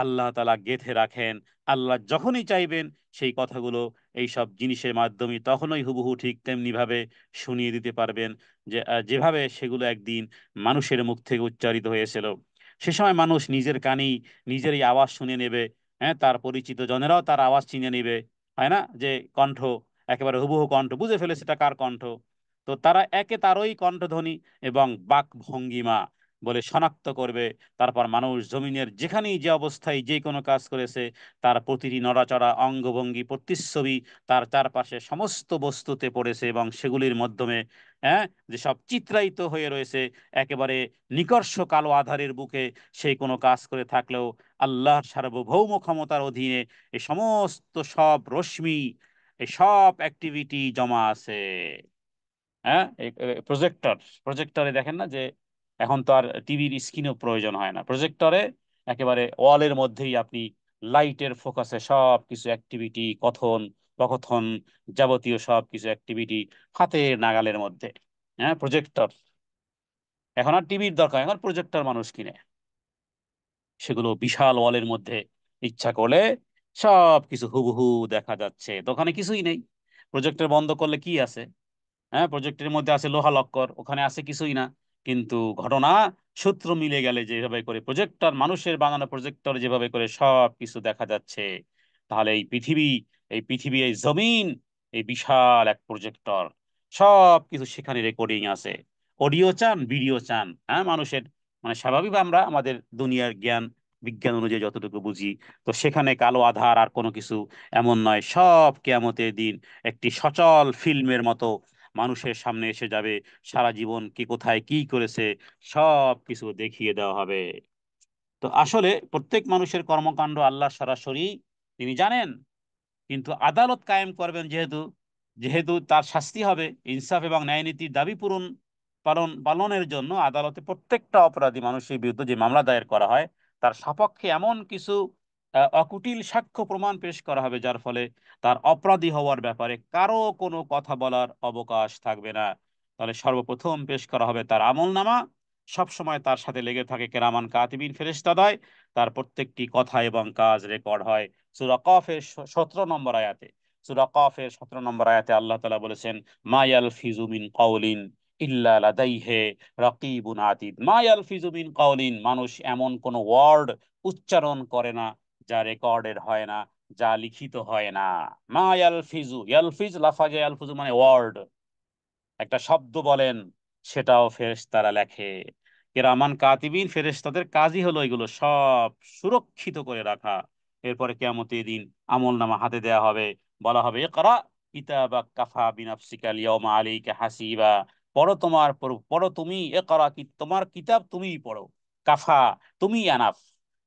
আল্লাহ তাআলা গেঁথে রাখেন। আল্লাহ যখনই চাইবেন সেই কথাগুলো এই সব জিনিসের মাধ্যমে তখনই হুবহু ঠিক তেমনি ভাবে শুনিয়ে দিতে পারবেন, যে যেভাবে সেগুলো একদিন মানুষের মুখ থেকে উচ্চারিত হয়েছিল। সে সময় মানুষ নিজের কানেই নিজেরই আওয়াজ শুনে নেবে, হ্যাঁ, তার পরিচিত জনেরাও তার আওয়াজ চিনে নেবে, হয় না, যে কণ্ঠ একেবারে হুবহু কণ্ঠ বুঝে ফেলেছে এটা কার কণ্ঠ। তো তারা একে তারই কণ্ঠধ্বনি এবং বাক ভঙ্গিমা বলে শনাক্ত করবে। তারপর মানুষ জমিনের যেখানেই যে অবস্থায় যে কোনো কাজ করেছে, তার প্রতিটি নড়াচড়া অঙ্গভঙ্গি প্রতিচ্ছবি তার চারপাশে সমস্ত বস্তুতে পড়েছে, এবং সেগুলির মাধ্যমে, হ্যাঁ, যেসব চিত্রায়িত হয়ে রয়েছে একেবারে নিকর্ষ কালো আধারের বুকে, সেই কোনো কাজ করে থাকলেও আল্লাহর সার্বভৌম ক্ষমতার অধীনে এই সমস্ত সব রশ্মি, এই সব অ্যাক্টিভিটি জমা আছে। হ্যাঁ, প্রজেক্টর, প্রজেক্টরে দেখেন না যে এখন তো আর টিভির স্ক্রিনও প্রয়োজন হয় না, প্রজেক্টরে একেবারে ওয়ালের মধ্যেই আপনি লাইটের ফোকাসে সব কিছু অ্যাক্টিভিটি, কথন প্রকথন, যাবতীয় সব কিছু অ্যাক্টিভিটি হাতের নাগালের মধ্যে। হ্যাঁ, প্রজেক্টর, এখন আর টিভির দরকার, এখন প্রজেক্টর মানুষ কিনে, সেগুলো বিশাল ওয়ালের মধ্যে ইচ্ছা করলে সব কিছু হুবহু দেখা যাচ্ছে। তো ওখানে কিছুই নেই, প্রজেক্টর বন্ধ করলে কি আছে? হ্যাঁ, প্রজেক্টের মধ্যে আছে লোহা লক্কর, ওখানে আছে কিছুই না। কিন্তু ঘটনা সূত্র মিলে গেলে যেভাবে করে প্রজেক্টর, মানুষের বানানো প্রজেক্টর যেভাবে করে সব কিছু দেখা যাচ্ছে, তাহলে এই পৃথিবী এই জমিন, এই বিশাল এক প্রজেক্টর, সব কিছু সেখানে রেকর্ডিং আছে। অডিও চান, ভিডিও চান, হ্যাঁ, মানুষের মানে স্বাভাবিক, আমরা আমাদের দুনিয়ার জ্ঞান বিজ্ঞান অনুযায়ী যতটুকু বুঝি, তো সেখানে কালো আধার আর কোনো কিছু এমন নয়, সব কিয়ামতের দিন একটি সচল ফিল্মের মতো মানুষের সামনে এসে যাবে। সারা জীবন কি কোথায় কি করেছে সব কিছু দেখিয়ে দেওয়া হবে। তো আসলে প্রত্যেক মানুষের কর্মকাণ্ড আল্লাহ সরাসরি তিনি জানেন, কিন্তু আদালত কায়েম করবেন যেহেতু, যেহেতু তার শাস্তি হবে, ইনসাফ এবং ন্যায় নীতির দাবি পূরণ পালনের জন্য আদালতে প্রত্যেকটা অপরাধী মানুষের বিরুদ্ধে যে মামলা দায়ের করা হয়, তার সপক্ষে এমন কিছু অকুটিল সাক্ষ্য প্রমাণ পেশ করা হবে, যার ফলে তার অপরাধী হওয়ার ব্যাপারে কারো কোনো কথা বলার অবকাশ থাকবে না। তাহলে সর্বপ্রথম পেশ করা হবে তার আমলনামা। সব সময় তার সাথে লেগে থাকে কেরামান কাতিবিন ফেরেশতাদ্বয়, তার প্রত্যেকটি কথা এবং কাজ রেকর্ড হয়। সূরা কফের 17 নম্বর আয়াতে, সূরা কফের 17 নম্বর আয়াতে আল্লাহ তাআলা বলেছেন, মা ইয়ালফিজু মিন কাওলিন ইল্লা লাদাইহি রাকিবুন আতীদ। মা ইয়ালফিজু মিন কাওলিন, মানুষ এমন কোন ওয়ার্ড উচ্চারণ করে না যা রেকর্ডেড হয় না, যা লিখিত হয় না। মা ইয়ালফিজু, ইয়ালফিজ লাফাজে, ইয়ালফিজু মানে ওয়ার্ড, একটা শব্দ বলেন, সেটাও ফেরেশতারা লেখে। কিরামান কাতিবিন, ফেরেশতাদের কাজই হলো এগুলো সব সুরক্ষিত করে রাখা। এরপরে কিয়ামতের দিন আমলনামা হাতে দেয়া হবে, বলা হবে, ইকরা কিতাবাক কাফা বিনাফসিকা আল-ইয়াওমা আলাইকা হাসিবা। পড়ো, পড়ো তুমি, ইকরা কি, তোমার কিতাব তুমিই পড়ো, কাফা, তুমি আনাফ,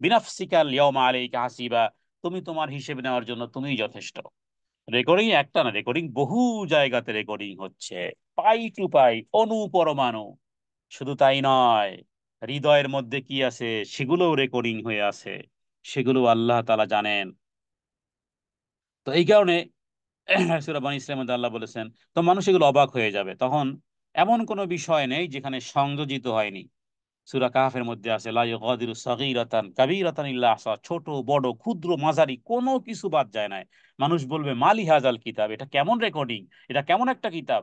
বিনাফসিকা আল-ইয়াওমা আলাইকা হাসিবা, তুমি তোমার হিসেব নেওয়ার জন্য তুমিই যথেষ্ট। রেকর্ডিং একটা না, রেকর্ডিং বহু জায়গাতে রেকর্ডিং হচ্ছে, পাই টু পাই, অণু পরমাণু। শুধু তাই নয়, হৃদয়ের মধ্যে কি আছে সেগুলোও রেকর্ডিং হয়ে আছে, সেগুলো আল্লাহ তাআলা জানেন। তো এই কারণে সূরা বনী ইসরাঈলের মধ্যে আল্লাহ বলেছেন, তো মানুষ এগুলো অবাক হয়ে যাবে, তখন এমন কোনো বিষয় নেই যেখানে সংযোজিত হয়নি। সূরা কাহফের মধ্যে আছে, লা ইউগাদিরু সাগীরাতান কাবীরাতান ইল্লা আহসা, ছোট বড় ক্ষুদ্র মাঝারি কোনো কিছু বাদ যায় না। মানুষ বলবে, মালি হাজাল কিতাব, এটা কেমন রেকর্ডিং, এটা কেমন একটা কিতাব,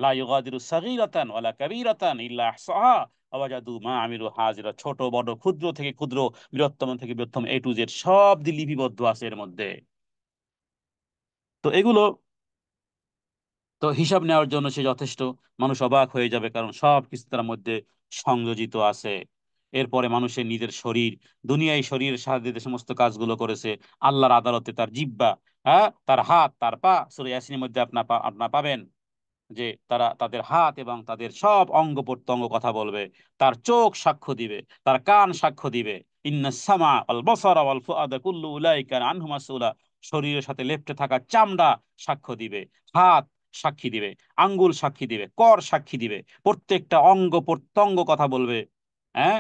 লা ইউগাদিরু সাগীরাতান ওয়ালা কাবীরাতান ইল্লা আহসাহা ওয়া ওয়াজাদু মা আমিলু হাজিরা। ছোট বড়, ক্ষুদ্র থেকে ক্ষুদ্র, বৃহত্তম থেকে বৃহত্তম, এ টু জেড সব লিপিবদ্ধ আছে এর মধ্যে। তো এগুলো তো হিসাব নেওয়ার জন্য সে যথেষ্ট। মানুষ অবাক হয়ে যাবে, কারণ সব কিছু তার মধ্যে সংযোজিত আছে। এরপরে মানুষের নিজের শরীর, দুনিয়ায় শরীরের সাহায্যে যে সমস্ত কাজগুলো করেছে, আল্লাহর আদালতে তার জিহ্বা, হ্যাঁ, তার হাত, তার পা, সূরা ইয়াসিনের মধ্যে আপনার পাবেন যে তারা তাদের হাত এবং তাদের সব অঙ্গ প্রত্যঙ্গ কথা বলবে। তার চোখ সাক্ষ্য দিবে, তার কান সাক্ষ্য দিবে। ইন্নাস সামা ওয়াল বাসারা ওয়াল ফুআদা কুল্লু উলাইকা কানা আনহু মাসউলা। শরীরের সাথে লেপ্টে থাকা চামড়া সাক্ষ্য দিবে, হাত সাক্ষী দিবে, আঙ্গুল সাক্ষী দিবে, কর সাক্ষী দিবে, প্রত্যেকটা অঙ্গ প্রত্যঙ্গ কথা বলবে। হ্যাঁ,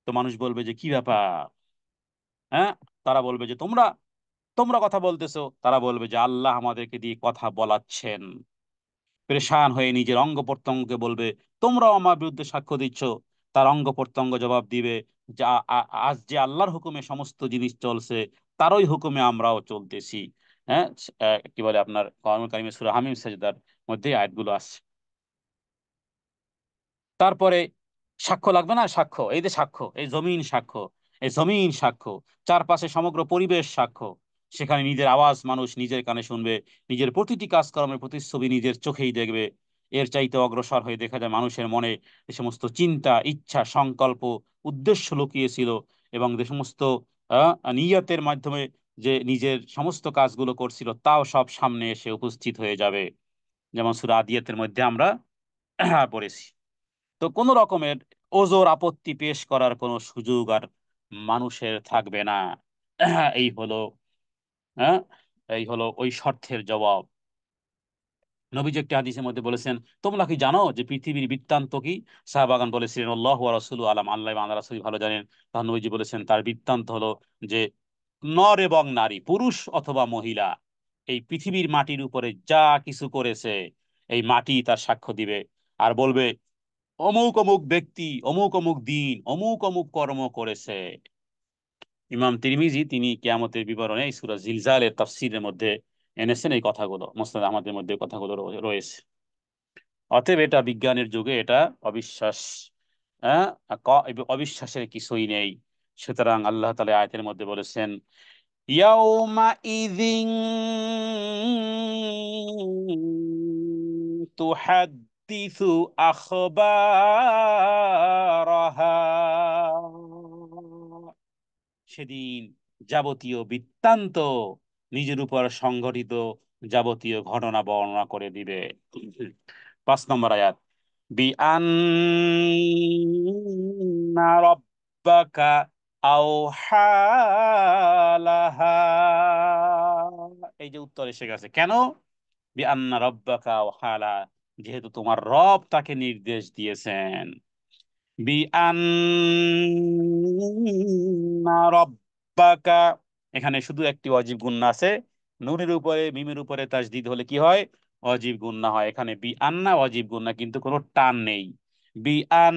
তো মানুষ বলবে যে কি ব্যাপার, হ্যাঁ, তারা বলবে যে তোমরা তোমরা কথা বলতেছো, তারা বলবে যে আল্লাহ আমাদেরকে দিয়ে কথা বলাচ্ছেন। পেরেশান হয়ে নিজের অঙ্গ প্রত্যঙ্গকে বলবে তোমরাও আমার বিরুদ্ধে সাক্ষ্য দিচ্ছ। তার অঙ্গ প্রত্যঙ্গ জবাব দিবে যে আজ যে আল্লাহর হুকুমে সমস্ত জিনিস চলছে, তারই হুকুমে আমরাও চলতেছি। হ্যাঁ, কি বলে আপনার কোরআন কারিমে সূরা হামিম সাজদার মধ্যে এই আয়াতগুলো আছে। তারপরে সাক্ষ্য লাগবে না? সাক্ষ্য, এই যে সাক্ষ্য, এই জমিন সাক্ষ্য, এই জমিন সাক্ষ্য, চারপাশে সমগ্র পরিবেশ সাক্ষ্য। সেখানে নিজের আওয়াজ মানুষ নিজের কানে শুনবে, নিজের প্রতিটি কাজকর্মের প্রতিচ্ছবি নিজের চোখেই দেখবে। এর চাইতে অগ্রসর হয়ে দেখা যায় মানুষের মনে যে সমস্ত চিন্তা, ইচ্ছা, সংকল্প, উদ্দেশ্য লুকিয়ে ছিল, এবং যে সমস্ত নিয়তের মাধ্যমে যে নিজের সমস্ত কাজগুলো করছিল, তাও সব সামনে এসে উপস্থিত হয়ে যাবে। যেমন সূরা আদিয়াতের মধ্যে আমরা পড়েছি। তো কোনো রকমের ওজর আপত্তি পেশ করার কোনো সুযোগ আর মানুষের থাকবে না। এই হলো, হ্যাঁ, এই হলো ওই শর্তের জবাব। নবীজি একটি হাদিসের মধ্যে বলেছেন, তোমরা কি জানো যে পৃথিবীর বৃত্তান্ত কি? সাহাবাগান বলেছিলেন আল্লাহু ওয়া রাসূলু আলাম, আল্লাহ এবং আল্লাহ রাসূলই ভালো জানেন। তখন নবীজি বলেছেন তার বৃত্তান্ত হলো যে নর এবং নারী, পুরুষ অথবা মহিলা, এই পৃথিবীর মাটির উপরে যা কিছু করেছে, এই মাটি তার সাক্ষ্য দিবে আর বলবে অমুক অমুক ব্যক্তি অমুক অমুক দিন অমুক অমুক কর্ম করেছে। ইমাম তিরমিজি তিনি কিয়ামতের বিবরণে এই সূরা জিলজালের তাফসীরের মধ্যে এনেছেন এই কথাগুলো, মুসনাদ আহমদের মধ্যে এই কথাগুলো রয়েছে। অতএব এটা বিজ্ঞানের যুগে এটা অবিশ্বাস, হ্যাঁ, অবিশ্বাসের কিছুই নেই। সুতরাং আল্লাহ তাআলা আয়াতের মধ্যে বলেছেন ইয়াউমা ইযিন তুহাদ্দিসু আখবারাহা। সেদিন যাবতীয় বৃত্তান্ত নিজের উপর সংঘটিত যাবতীয় ঘটনা বর্ণনা করে দিবে। 5 নম্বর আয়াত, বিআন্না রাব্বাকা আওহা লাহা। এই যে উত্তর এসে গেছে কেন। বিআন্না রাব্বাকা আওহা লাহা, যেহেতু তোমার রব তাকে নির্দেশ দিয়েছেন। বিআন্না রাব্বাকা, এখানে শুধু একটি অজীব গুণনা আছে। নুনের উপরে মিমের উপরে তাসদিদ হলে কি হয়? অজীব গুণনা হয়। এখানে বিআন্না অজীব গুণনা, কিন্তু কোনো টান নেই। বিআন্না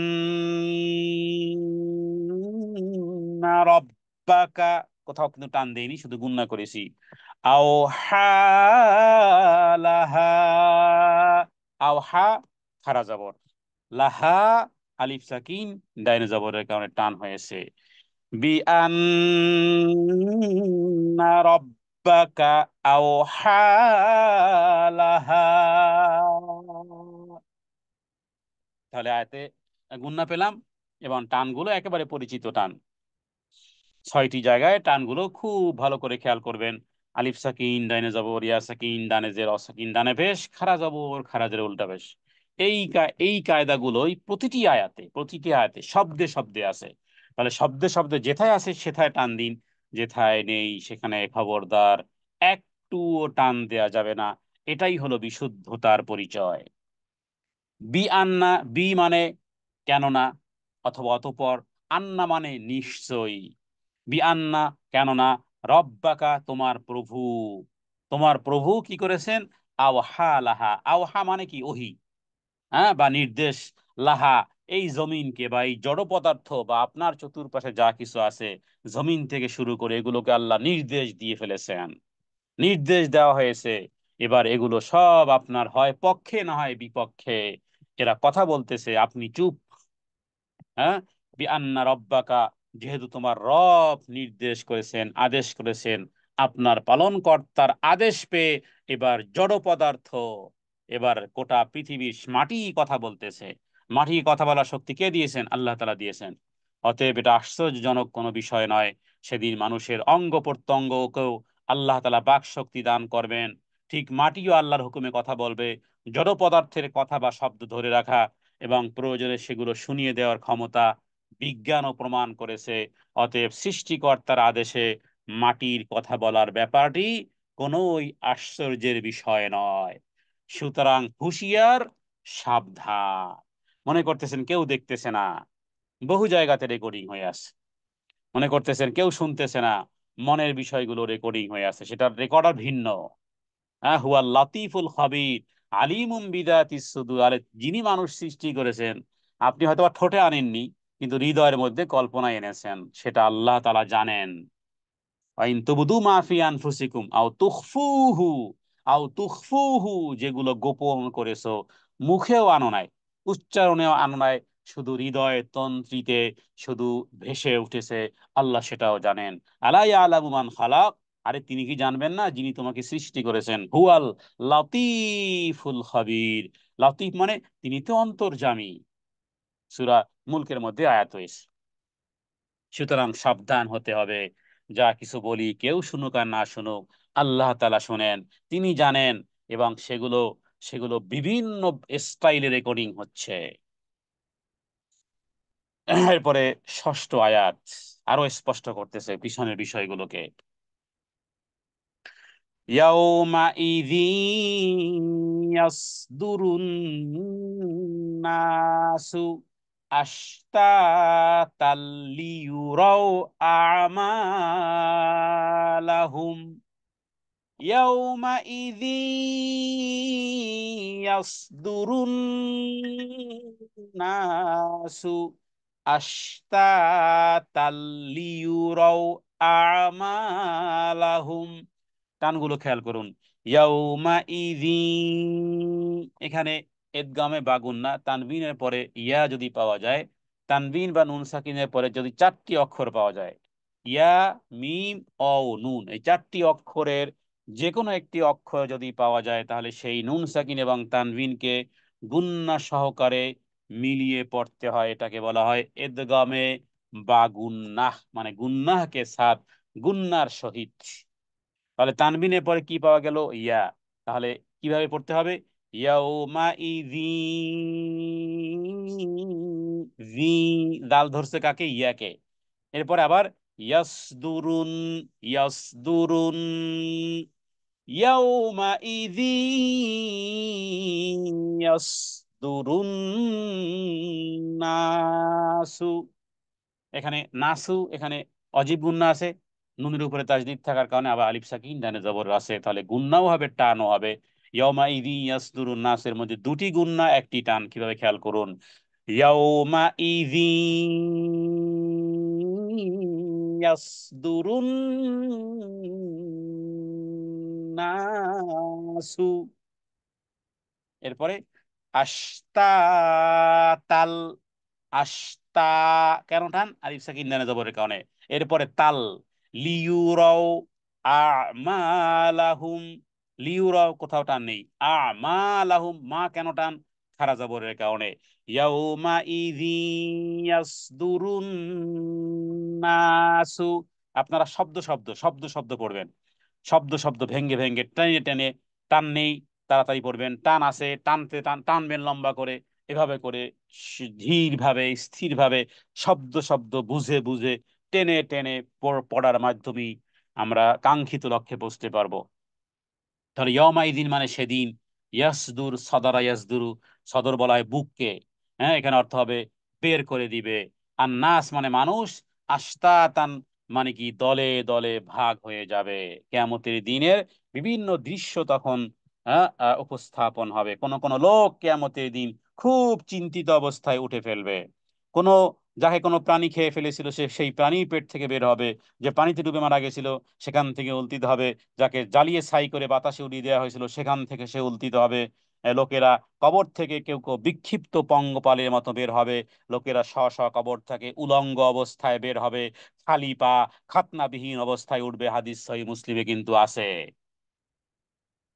রাব্বাকা, কোথাও কিন্তু টান দেইনি, শুধু গুণনা করেছি। আও হালাহা, আওহা খারা জবর, লাহা আলিফ সাকিন ডাইনে জবরের কারণে টান হয়েছে। বিআন্না রাব্বাকা আওহা লাহা। তাহলে আয়াতে গুন্না পেলাম, এবং টানগুলো একেবারে পরিচিত টান। 6টি জায়গায় টানগুলো খুব ভালো করে খেয়াল করবেন। আলিফ সাকিন ডাইনে জবর, ইয়া সাকিন ডানে জের, অসাকিন ডানে পেশ, খারা জবর খারা জের উল্টা পেশ। এই কায়দাগুলোই প্রতিটি আয়াতে শব্দে শব্দে আছে। তাহলে শব্দে শব্দে যেথায় আছে সেথায় টান দিন, যেথায় নেই সেখানে খবরদার একটুও টান দেয়া যাবে না। এটাই হলো বিশুদ্ধতার পরিচয়। বি আন্না, বি মানে কেননা অথবা অতঃপর, আন্না মানে নিশ্চয়ই। বি আন্না কেননা, রব্বাকা তোমার প্রভু, তোমার প্রভু কি করেছেন? আওহা লাহা, আওহা মানে কি? ওহী, হ্যাঁ, বা নির্দেশ। লাহা এই জমিনকে বা এই জড় পদার্থ বা আপনার চতুর্পাশে যা কিছু আছে, জমিন থেকে শুরু করে এগুলোকে আল্লাহ নির্দেশ দিয়ে ফেলেছেন, নির্দেশ দেওয়া হয়েছে। এবার এগুলো সব আপনার হয় পক্ষে না হয় বিপক্ষে, এরা কথা বলতেছে, আপনি চুপ। হ্যাঁ, বিআন্না রব্বাকা, যেহেতু তোমার রব নির্দেশ করেছেন, আদেশ করেছেন, আপনার পালনকর্তার আদেশ পেয়ে এবার জড় পদার্থ, এবার গোটা পৃথিবীর মাটি কথা বলতেছে। মাটি কথা বলার শক্তি কে দিয়েছেন? আল্লাহ তাআলা দিয়েছেন। অতএব এটা আশ্চর্যজনক কোনো বিষয় নয়, সেদিন মানুষের অঙ্গ প্রত্যঙ্গকেও আল্লাহ তাআলা বাক শক্তি দান করবেন। ঠিক মাটিও আল্লাহর হুকুমে কথা বলবে। জড় পদার্থের কথা বা শব্দ ধরে রাখা এবং প্রয়োজনে সেগুলো শুনিয়ে দেওয়ার ক্ষমতা বিজ্ঞানও প্রমাণ করেছে। অতএব সৃষ্টিকর্তার আদেশে মাটির কথা বলার ব্যাপারটি কোনোই আশ্চর্যের বিষয় নয়। সুতরাং হুঁশিয়ার, সাবধান। মনে করতেছেন কেউ দেখতেছে না, বহু জায়গাতে রেকর্ডিং হয়ে আছে। মনে করতেছেন কেউ শুনতেছে না, মনের বিষয়গুলো রেকর্ডিং হয়ে আছে, সেটার রেকর্ডার ভিন্ন। হ্যাঁ, হুয়া লাতিফুল খাবির, আলিমুম বিদাতিস সুদূর। আরে যিনি মানুষ সৃষ্টি করেছেন, আপনি হয়তো বা ঠোঁটে আনেননি, কিন্তু হৃদয়ের মধ্যে কল্পনা এনেছেন, সেটা আল্লাহ তাআলা জানেন। ওয়াইন তুবদু মা ফি আনফুসিকুম আও তুখফুহু, যেগুলো গোপন করেছো, মুখেও আনো নাই, উচ্চারণেও আনো নাই, শুধু হৃদয় তন্ত্রীতে শুধু ভেসে উঠেছে, আল্লাহ সেটাও জানেন। আলা ইয়ালামু মান খালাক, আরে তিনি কি জানবেন না যিনি তোমাকে সৃষ্টি করেছেন? হুয়াল লাতিফুল খাবির। লাতিফ মানে তিনি তো অন্তর্যামী। সূরা মুলকের মধ্যে আয়াত হয়েছে। সুতরাং সাবধান হতে হবে। যা কিছু বলি, কেউ শুনুক আর না শুনুক, আল্লাহ তাআলা শোনেন, তিনি জানেন। এবং সেগুলো সেগুলো বিভিন্ন স্টাইলে রেকর্ডিং হচ্ছে। এরপরে ষষ্ঠ আয়াত আরো স্পষ্ট করতেছে পিছনের বিষয়গুলোকে। ইয়াউমাইযিন ইয়াসদুরুন নাসু আশতাতাল লিয়ুরাউ আমালাহুম। يومئذ يصدر الناس أشتاتا ليروا أعمالهم। টানগুলো খেয়াল করুন। ইয়াউমা ইযিন, এখানে ইদগামে বাগুন্না, তানবিনের পরে ইয়া যদি পাওয়া যায়, তানবিন বা নুন সাকিনের পরে যদি চারটি অক্ষর পাওয়া যায়, ইয়া, মিম, অ, নুন, এই চারটি অক্ষরের যে কোনো একটি অক্ষর যদি পাওয়া যায়, তাহলে সেই নুন সাকিন এবং তানবিনকে গুন্না সহকারে মিলিয়ে পড়তে হয়। এটাকে বলা হয় ইদগামে বাগুন্নাহ, মানে গুন্নাহকে সাথ গুন্নার সহিত। তাহলে তানবিনের পরে কি পাওয়া গেল? ইয়া। তাহলে কিভাবে পড়তে হবে? ইয়াউমা ইযিন, জি, দাল ধরছে কাকে? ইয়াকে। এরপরে আবার ইয়াসদুরুন, ইয়াসদুরুন, ইয়াউমা ইযিন ইয়াসদুরুন নাসু। এখানে নাসু, এখানে অজীব গুন্না আছে, নুনের উপরে তাজদিদ থাকার কারণে আবার আলিফ সাকিন ডানে জবর আছে, তাহলে গুন্নাও হবে, টানও হবে। ইয়াউমা ইযি ইয়াসদুরুন নাসের মধ্যে দুটি গুন্না, একটি টান। কিভাবে? খেয়াল করুন। ইয়াউমা ইযি ইয়াসদুরুন নাসু। এরপরে আশতাতাল, আশতা, কেন টান? আলিফ সাকিন ডানে জবরের কারণে। এরপরে তাল, লিয়ুরাও আমালাহুম, লিয়ুরাও কোথাও টান নেই, আমালাহুম, মা কেন টান? খারা জবরের কারণে। ইয়াউমা ইযিন ইয়াসদুরুন নাসু। আপনারা শব্দ শব্দ শব্দ শব্দ পড়বেন, শব্দ শব্দ ভেঙ্গে ভেঙ্গে, টেনে টেনে, টান নেই তাড়াতাড়ি পড়বেন, টান আছে টানতে টানবেন লম্বা করে, এভাবে করে ধীর ভাবে স্থির ভাবে শব্দ শব্দ বুঝে বুঝে টেনে টেনে পড়ার মাধ্যমে আমরা কাঙ্ক্ষিত লক্ষ্যে পৌঁছতে পারবো। তাহলে ইয়মাইদিন মানে সেদিন, ইয়াসদুর, সদরা ইয়াসদুরু, সদর বলা হয় বুককে। হ্যাঁ, এখানে অর্থ হবে বের করে দিবে। আর নাস মানে মানুষ, আশতাতান মানে কি দলে দলে ভাগ হয়ে যাবে। কিয়ামতের দিনের বিভিন্ন দৃশ্য তখন উপস্থাপন হবে। কোন কোন লোক কিয়ামতের দিন খুব চিন্তিত অবস্থায় উঠে ফেলবে। কোন যাকে কোনো প্রাণী খেয়ে ফেলেছিল সে সেই প্রাণীর পেট থেকে বের হবে, যে পানিতে ডুবে মারা গেছিল সেখান থেকে উল্টিত হবে, যাকে জ্বালিয়ে ছাই করে বাতাসে উড়িয়ে দেওয়া হয়েছিল সেখান থেকে সে উল্টিত হবে। লোকেরা কবর থেকে কেউ কেউ বিক্ষিপ্ত পঙ্গপালের মতো বের হবে, লোকেরা স্ব স্ব কবর থেকে উলঙ্গ অবস্থায় বের হবে, খালি পা, খাতনাবিহীন অবস্থায় উঠবে, হাদিস সহিহ মুসলিমে কিন্তু আছে।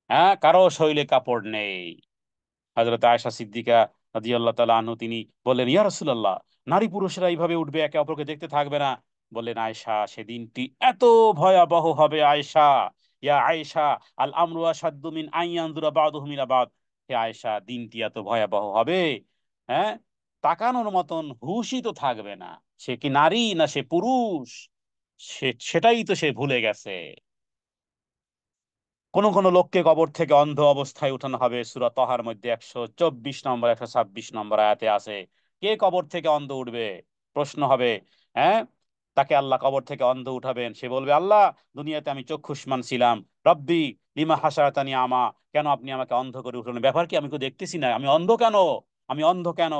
হ্যাঁ, কারো শরীরে কাপড় নেই। হযরত আয়েশা সিদ্দিকা রাদিয়াল্লাহু তাআলা আনহু তিনি বললেন, ইয়া রাসূলুল্লাহ, নারী পুরুষেরা এইভাবে উঠবে, একে অপরকে দেখতে থাকবে না? বললেন, আয়েশা, সেদিনটি এত ভয়াবহ হবে আয়েশা, ইয়া আয়েশা, আল আমরু আশাদ্দু মিন আন ইয়ানজুরা বা'দুহুম ইলা বা'দ। হে আয়েশা, দিনটি এত ভয়াবহ হবে, হ্যাঁ, তাকানোর মতন হুশই তো থাকবে না। সে কি নারী না সে পুরুষ, সেটাই তো সে ভুলে গেছে। কোন কোন লোককে কবর থেকে অন্ধ অবস্থায় উঠানো হবে, সূরা তহার মধ্যে 124 নম্বর 126 নম্বর আয়াতে আছে। কে কবর থেকে অন্ধ উঠবে? প্রশ্ন হবে। হ্যাঁ, তাকে আল্লাহ কবর থেকে অন্ধ উঠাবেন, সে বলবে, আল্লাহ, দুনিয়াতে আমি চক্ষুষ্মান ছিলাম, রব্বি লিমা হাসারাতানি আমা, কেন আপনি আমাকে অন্ধ করে উঠালেন? ব্যাপার কি, আমি তো দেখতেছি না, আমি অন্ধ কেন? আমি অন্ধ কেন?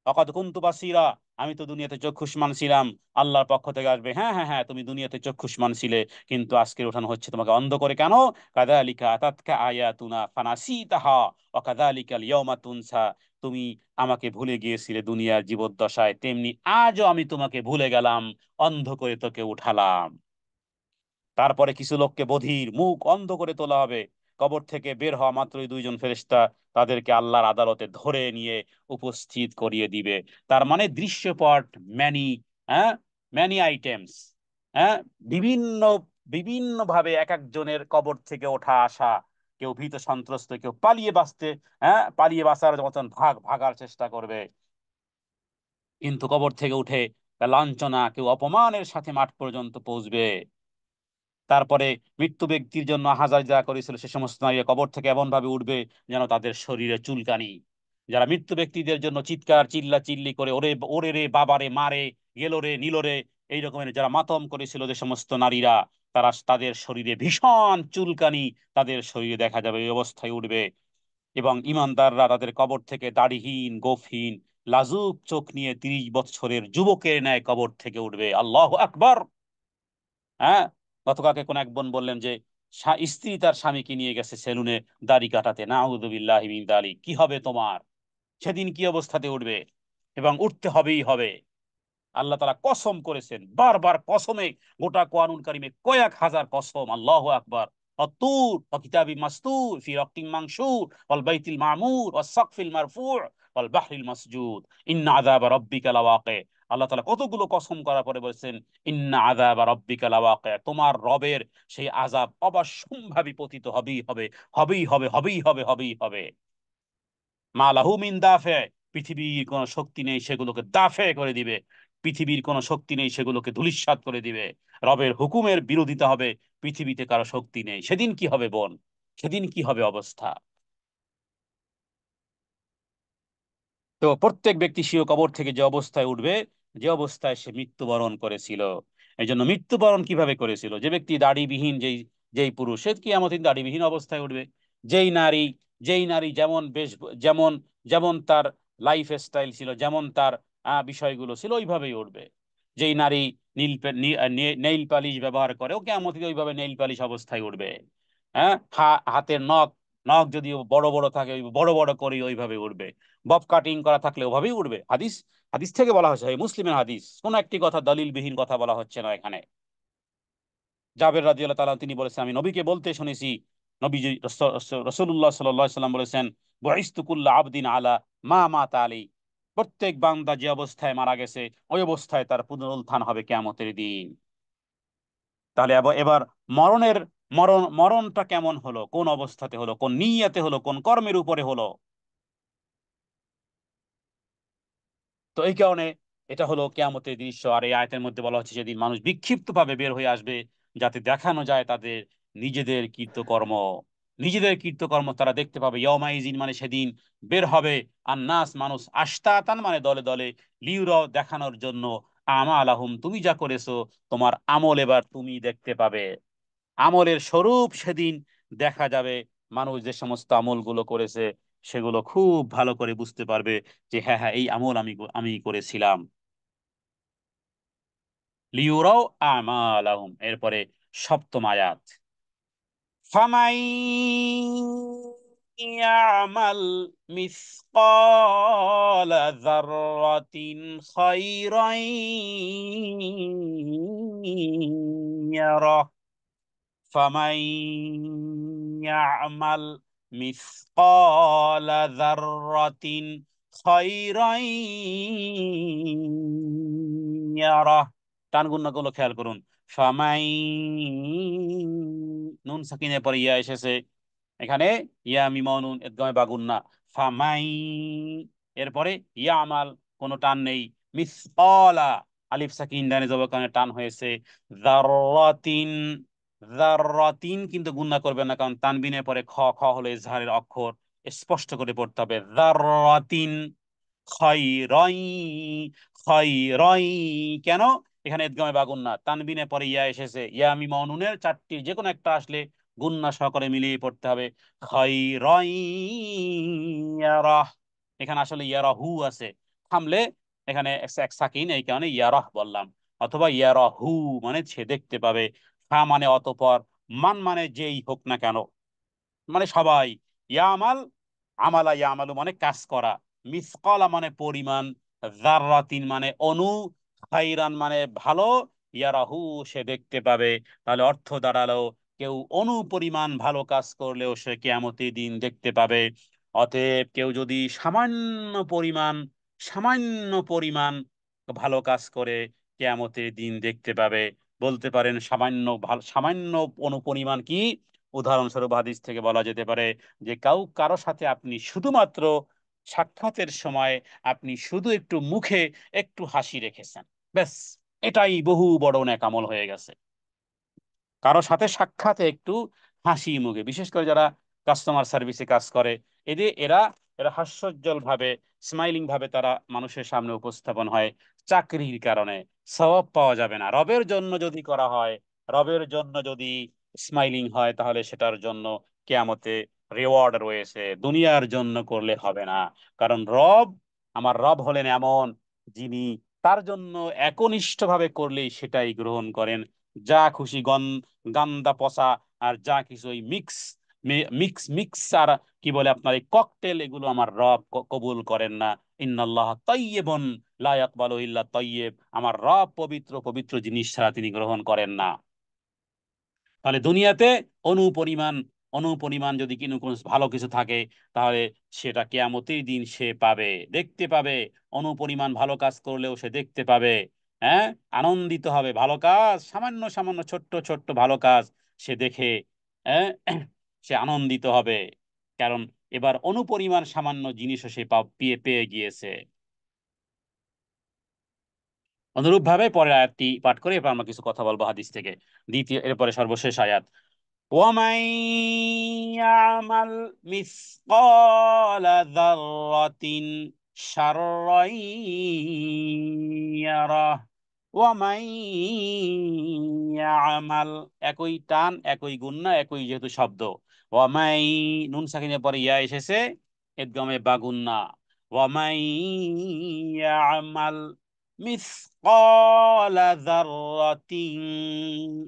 অকাদ কুনতু বাসীরা, আমি তো দুনিয়াতে চক্ষুষ্মান ছিলাম। আল্লাহর পক্ষ থেকে আসবে, হ্যাঁ হ্যাঁ হ্যাঁ, তুমি দুনিয়াতে চক্ষুষ্মান ছিলে, কিন্তু আজকে ওঠানো হচ্ছে তোমাকে অন্ধ করে কেন? কাযালিকা আতাতকা আয়াতুনা ফানাসিতাহা ওয়া কাযালিকাল ইয়াওমা তুনসা, তুমি আমাকে ভুলে গিয়েছিলে দুনিয়ার জীবদ্দশায়, তেমনি আজও আমি তোমাকে ভুলে গেলাম, অন্ধ করে তোকে উঠালাম। তারপরে কিছু লোককে বধির মুখ অন্ধ করে তোলা হবে, কবর থেকে বের হওয়া মাত্রই দুইজন ফেরেশতা তাদেরকে আল্লাহর আদালতে ধরে নিয়ে উপস্থিত করিয়ে দিবে। তার মানে দৃশ্যপট ম্যানি, হ্যাঁ, ম্যানি আইটেমস, হ্যাঁ, বিভিন্ন বিভিন্ন ভাবে এক একজনের কবর থেকে ওঠা আসা, কেউ ভীত সন্ত্রস্ত, কেউ পালিয়ে বাঁচতে, হ্যাঁ, পালিয়ে বাঁচার মতন ভাগার চেষ্টা করবে, কিন্তু কবর থেকে উঠে লাঞ্ছনা, কেউ অপমানের সাথে মাঠ পর্যন্ত পৌঁছবে। তারপরে মৃত্যু ব্যক্তির জন্য হাজার যা করেছিল সে সমস্ত নারী কবর থেকে এমন ভাবে উঠবে যেন তাদের শরীরে চুলকানি। যারা মৃত্যু ব্যক্তিদের জন্য চিৎকার চিল্লা চিল্লি করে ওরে ওরে রে বাবারে মারে গেলো রে নিল রে এই রকমের যারা মাতম করেছিল যে সমস্ত নারীরা, তারা তাদের শরীরে ভীষণ চুলকানি তাদের শরীরে দেখা যাবে, এই অবস্থায় উঠবে। এবং ইমানদাররা তাদের কবর থেকে দাড়িহীন গোফহীন লাজুক চোখ নিয়ে 30 বছরের যুবকের ন্যায় কবর থেকে উঠবে। আল্লাহু আকবার। হ্যাঁ, গতকালকে কোন এক বোন বললেন যে স্ত্রী তার স্বামীকে নিয়ে গেছে সেলুনে দাড়ি কাটাতে, নাউযুবিল্লাহি মিন যালিক, কি হবে তোমার? সেদিন কি অবস্থাতে উঠবে? এবং উঠতে হবেই হবে। আল্লাহ তাআলা কসম করেছেন, বারবার কসমে, গোটা কোরআনুল কারীমে কয়েক হাজার কসম, আল্লাহু আকবার। অত্তুর ওয়া কিতাবিম মাসতুর ফি রাক্কিম মানশুর ওয়াল বাইতিল মামুর ওয়াস সাকফিল মারফু' ওয়াল বাহরিল মাসজুদ ইন্না আযাবা রাব্বিকা লাওয়াকি। আল্লাহ তাআলা কতগুলো কসম করার পরে বলেছেন, ইন্না আযাবা রাব্বিকা লাওয়াকি, তোমার রবের সেই আযাব অবশ্যম্ভাবী পতিত হবেই হবে, হবেই হবে, হবেই হবে, হবেই হবে। মা লাহু মিন দাফে, পৃথিবীর কোন শক্তি নেই সেগুলোকে দাফে করে দিবে, পৃথিবীর কোন শক্তি নেই সেগুলোকে ধূলিসাৎ করে দিবে। রবের হুকুমের বিরোধিতা হবে, পৃথিবীতে কারো শক্তি নেই। সেদিন কি হবে বোন? সেদিন কি হবে অবস্থা? তো প্রত্যেক ব্যক্তি স্বীয় কবর থেকে যে অবস্থায় উঠবে, যে অবস্থায় সে মৃত্যুবরণ করেছিল। এই জন্য মৃত্যুবরণ কিভাবে করেছিল, যে ব্যক্তি দাড়িবিহীন, যেই যেই পুরুষ, সে কিয়ামত দিন দাড়িবিহীন অবস্থায় উঠবে। যেই নারী, যেই নারী যেমন বেশ, যেমন যেমন তার লাইফ স্টাইল ছিল, যেমন তার বিষয়গুলো ছিল, ওইভাবেই উঠবে। যেই নারী নেইল পালিশ ব্যবহার করে, ও কিয়ামত দিন ওইভাবে নেইল পালিশ অবস্থায় উঠবে। হ্যাঁ, হাতের নখ, নখ যদি বড় বড় থাকে ওই বড় বড় করে ওইভাবে উঠবে। বব কাটিং করা থাকলে ওভাবেই উঠবে। হাদিস, হাদিস থেকে বলা হয়েছে, এই মুসলিমের হাদিস, কোন একটি কথা দলিলবিহীন কথা বলা হচ্ছে না এখানে। জাবের রাদিয়াল্লাহু তাআলা তিনি বলেছেন, আমি নবীকে বলতে শুনেছি, নবীজি রাসূলুল্লাহ সাল্লাল্লাহু আলাইহি সাল্লাম বলেছেন, বুইসতু কুল্লা আবদিন আলা মা মাতা আলী, প্রত্যেক বান্দা যে অবস্থায় মারা গেছে ওই অবস্থায় তার পুনরুত্থান হবে কিয়ামতের দিন। তাহলে এবার মরণের, মরণটা কেমন হলো, কোন অবস্থাতে হলো, কোন নিয়তে হলো, কোন কর্মের উপরে হলো? তো এই কারণে এটা হলো কিয়ামতের দৃশ্য। আর এই আয়াতের মধ্যে বলা হচ্ছে যেদিন মানুষ বিক্ষিপ্ত ভাবে বের হয়ে আসবে, যাতে দেখানো যায় তাদের নিজেদের কৃতকর্ম, নিজেদের কৃতকর্ম তারা দেখতে পাবে। ইয়মাইজিন মানে সেদিন বের হবে, আর নাস মানুষ আশতাতান মানে দলে দলে, লিউরাও দেখানোর জন্য, আমা আলাহুম তুমি যা করেছো তোমার আমল এবার তুমি দেখতে পাবে। আমলের স্বরূপ সেদিন দেখা যাবে। মানুষ যে সমস্ত আমলগুলো করেছে সেগুলো খুব ভালো করে বুঝতে পারবে যে হ্যাঁ হ্যাঁ, এই আমল আমি আমি করেছিলাম। লিউরাও আমালাহুম। এরপরে সপ্তম আয়াত, ফামাই ইয়ামাল মিসকালা যাররাতিন খায়রান ইয়ারাহ, ফামান ইয়ামাল মিসকালা যাররাতিন খায়রান ইয়ারাহ। টান গুলো খেয়াল করুন। ফামাই, নুন সাকিনের পরে ইয়া এসেছে, এখানে ইয়া মিম নুন ইদগামে বা গুন্না। ফামাই, এরপরে ইয়া আমাল, কোনো টান নেই। মিসকালা, আলিফ সাকিন ডানে জবর টান হয়েছে। যাররাতিন, যাররাতিন কিন্তু গুন্না করবেন না, কারণ তানবিনের পরে খ, খ হলো ইজহারের অক্ষর, স্পষ্ট করে পড়তে হবে। যাররাতিন খায়রাই, খায়রাই। কেন? এখানে ইদগামে বা গুন্না, তানবিনের পরে ইয়া এসেছে, ইয়া মিম নুনের চারটি যে কোনো একটা আসলে গুন্না সহকারে মিলিয়ে পড়তে হবে। খায়রাই ইয়ারাহ, এখানে আসলে ইয়ারাহু আছে, থামলে এখানে এক সাকিন, এই কারণে ইয়ারাহ বললাম। অথবা ইয়ারাহু মানে সে দেখতে পাবে, হা মানে অতঃপর, মান মানে যেই হোক না কেন, মানে সবাই। ইয়ামাল, আমালা ইয়ামালু মানে কাজ করা, মিসকালা মানে পরিমাণ, যাররাতিন মানে অণু, খাইরান মানে ভালো, ইয়ারাহু সে দেখতে পাবে। তাহলে অর্থ দাঁড়ালো, কেউ অণু পরিমাণ ভালো কাজ করলেও সে কিয়ামতের দিন দেখতে পাবে। অতএব কেউ যদি সামান্য পরিমাণ ভালো কাজ করে কিয়ামতের দিন দেখতে পাবে। বলতে পারেন সামান্য ভালো, সামান্য অনুপরিমাণ কি? উদাহরণস্বরূপ হাদিস থেকে বলা যেতে পারে যে কারো সাথে আপনি শুধুমাত্র সাক্ষাতের সময় আপনি শুধু একটু মুখে একটু হাসি রেখেছেন, ব্যাস, এটাই বহু বড় নেকামল হয়ে গেছে। কারো সাথে সাক্ষাতে একটু হাসি মুখে, বিশেষ করে যারা কাস্টমার সার্ভিসে কাজ করে, এদের এরা এরা হাস্যোজ্জ্বল ভাবে, স্মাইলিং ভাবে তারা মানুষের সামনে উপস্থাপন হয়। চাকরির কারণে সওয়াব পাওয়া যাবে না। রবের জন্য যদি করা হয়, রবের জন্য যদি স্মাইলিং হয়, তাহলে সেটার জন্য কিয়ামতে রেওয়ার্ড রয়েছে। দুনিয়ার জন্য করলে হবে না। কারণ আমার রব হলেন এমন, যিনি তার জন্য একনিষ্ঠভাবে করলেই সেটাই গ্রহণ করেন। যা খুশি গান্দা পচা আর যা কিছু ওই মিক্স মিক্স মিক্স আর কি বলে আপনার এই ককটেল, এগুলো আমার রব কবুল করেন না। ইন্নাল্লাহ তাইয়্যিবুন লা ইয়াকবালু ইল্লা তাইয়্যিব, আমার রব পবিত্র, পবিত্র জিনিস ছাড়া তিনি গ্রহণ করেন না। তাহলে দুনিয়াতে অনুপরিমাণ অনুপরিমাণ যদি কোনো ভালো কিছু থাকে, তাহলে সেটা কিয়ামতের দিন সে পাবে, দেখতে পাবে। অনুপরিমাণ ভালো কাজ করলেও সে দেখতে পাবে। হ্যাঁ, আনন্দিত হবে। ভালো কাজ, সামান্য সামান্য ছোট্ট ছোট্ট ভালো কাজ সে দেখে, হ্যাঁ, সে আনন্দিত হবে। কারণ এবার অনুপরিমাণ সামান্য জিনিসও সে পেয়ে পেয়ে গিয়েছে। অনুরূপ ভাবে পরের আয়াতটি পাঠ করে এরপর আমরা কিছু কথা বলবো হাদিস থেকে। এরপরে সর্বশেষ আয়াত, ومن يعمل مثقال ذرة شرا يره ومن يعمل, একই টান একই গুণনা একই যেহেতু শব্দ। ওয়ামাই, নুন সাকিনের পরে ইয়া এসেছে, ইদগামে বা গুণনা। ওয়ামাই ইয়ামাল মিসকালা যাররাতিন,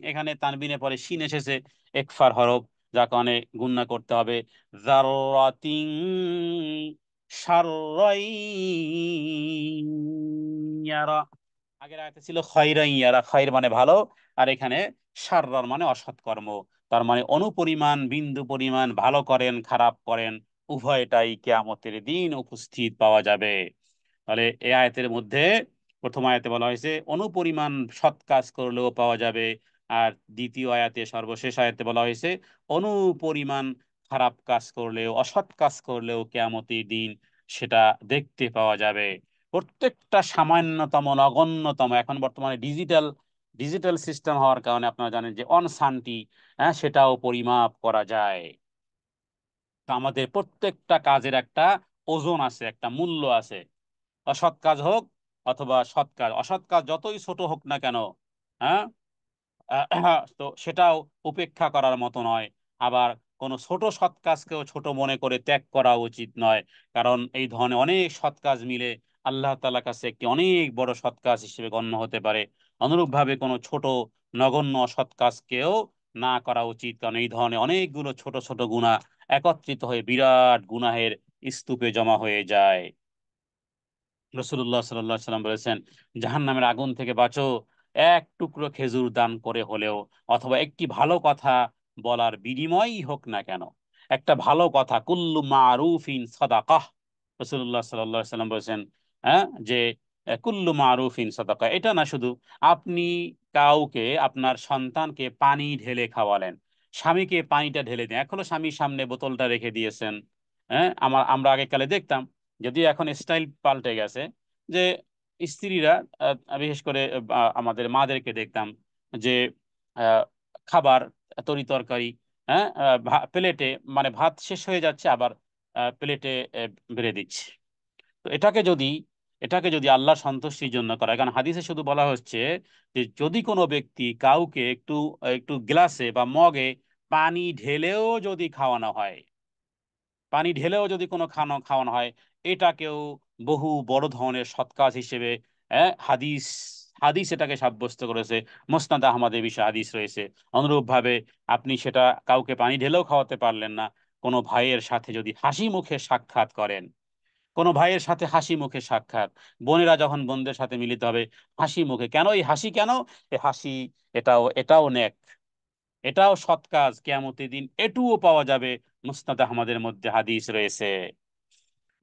এখানে তানবিনের পরে শিন এসেছে, একফার হরফ, যার কারণে গুণনা করতে হবে। যাররাতিন শাররাই ইয়ারা, আগের আয়াতে ছিল খায়রান ইয়ারা, খায়র মানে ভালো, আর এখানে শাররার মানে অসৎ কর্ম। তার মানে অনুপরিমাণ বিন্দু পরিমাণ ভালো করেন খারাপ করেন উভয়টাই কিয়ামতের দিন উপস্থিত পাওয়া যাবে। তাহলে এই আয়াতের মধ্যে প্রথম আয়াতে বলা হয়েছে অনুপরিমাণ সৎ কাজ করলেও পাওয়া যাবে, আর দ্বিতীয় আয়াতে সর্বশেষ আয়াতে বলা হয়েছে অনুপরিমাণ খারাপ কাজ করলেও অসৎ কাজ করলেও কিয়ামতের দিন সেটা দেখতে পাওয়া যাবে। প্রত্যেকটা সামান্যতম নগণ্যতম, এখন বর্তমানে ডিজিটাল ডিজিটাল সিস্টেম হওয়ার কারণে আপনারা জানেন যে অনসানটি, হ্যাঁ, সেটাও পরিমাপ করা যায়। তো আমাদের প্রত্যেকটা কাজের একটা ওজন আছে, একটা মূল্য আছে। অসৎ কাজ হোক অথবা সৎ কাজ, অসৎ কাজ যতই ছোট হোক না কেন, হ্যাঁ, তো সেটাও উপেক্ষা করার মতো নয়। আবার কোন ছোট সৎ কাজকেও ছোট মনে করে ত্যাগ করা উচিত নয়। কারণ এই ধরনের অনেক সৎ কাজ মিলে আল্লাহ তাআলার কাছে একটি অনেক বড় সৎ কাজ হিসেবে গণ্য হতে পারে। অনুরূপভাবে কোনো ছোট নগণ্য সৎ কাজকেও না করা উচিত, কারণ এই ধরনের অনেকগুলো ছোট ছোট গুনাহ একত্রিত হয়ে বিরাট গুনাহের স্তূপে জমা হয়ে যায়। রাসূলুল্লাহ সাল্লাল্লাহু আলাইহি সাল্লাম বলেছেন, জাহান্নামের আগুন থেকে বাঁচো এক টুকরো খেজুর দান করে হলেও, অথবা একটি ভালো কথা বলার বিনিময়ই হোক না কেন। একটা ভালো কথা, কুল্লু মারুফিন সাদাকাহ, রাসূলুল্লাহ সাল্লাল্লাহু আলাইহি সাল্লাম বলেছেন, যে কুল্লু মারুফিন সাদাকাহ, এটা না শুধু আপনি কাউকে, আপনার সন্তানকে পানি ঢেলে খাওয়ালেন, স্বামীকে পানিটা ঢেলে দেন, এখনো স্বামীর সামনে বোতলটা রেখে দিয়েছেন। আমরা আগেকালে দেখতাম, যদিও এখন স্টাইল পাল্টে গেছে, যে স্ত্রীরা বিশেষ করে আমাদের মাদেরকে দেখতাম যে আহ, খাবার, তরি তরকারি, প্লেটে, মানে ভাত শেষ হয়ে যাচ্ছে আবার প্লেটে বেড়ে দিচ্ছে। তো এটাকে যদি আল্লাহ সন্তুষ্টির জন্য করা হয়, কারণ হাদিসে শুধু বলা হচ্ছে যে যদি কোনো ব্যক্তি কাউকে একটু একটু গ্লাসে বা মগে পানি ঢেলেও যদি খাওয়ানো হয়, পানি ঢেলেও যদি কোনো খাওয়ানো হয়, এটাকেও বহু বড় ধরনের সৎ কাজ হিসেবে হাদিস হাদিস এটাকে সাব্যস্ত করেছে। মুসনাদ আহমদে বিষয়ে হাদিস রয়েছে। অনুরূপভাবে আপনি সেটা কাউকে পানি ঢেলেও খাওয়াতে পারলেন না, কোনো ভাইয়ের সাথে যদি হাসি মুখে সাক্ষাৎ করেন, কোনো ভাইয়ের সাথে হাসি মুখে সাক্ষাৎ, বোনেরা যখন বোনদের সাথে মিলিত হবে হাসি মুখে, কেন এই হাসি, কেন এই হাসি, এটাও নেক, এটাও সৎ কাজ, কিয়ামতের দিন এটুও পাওয়া যাবে। মুসনাদ আহমদের মধ্যে হাদিস রয়েছে।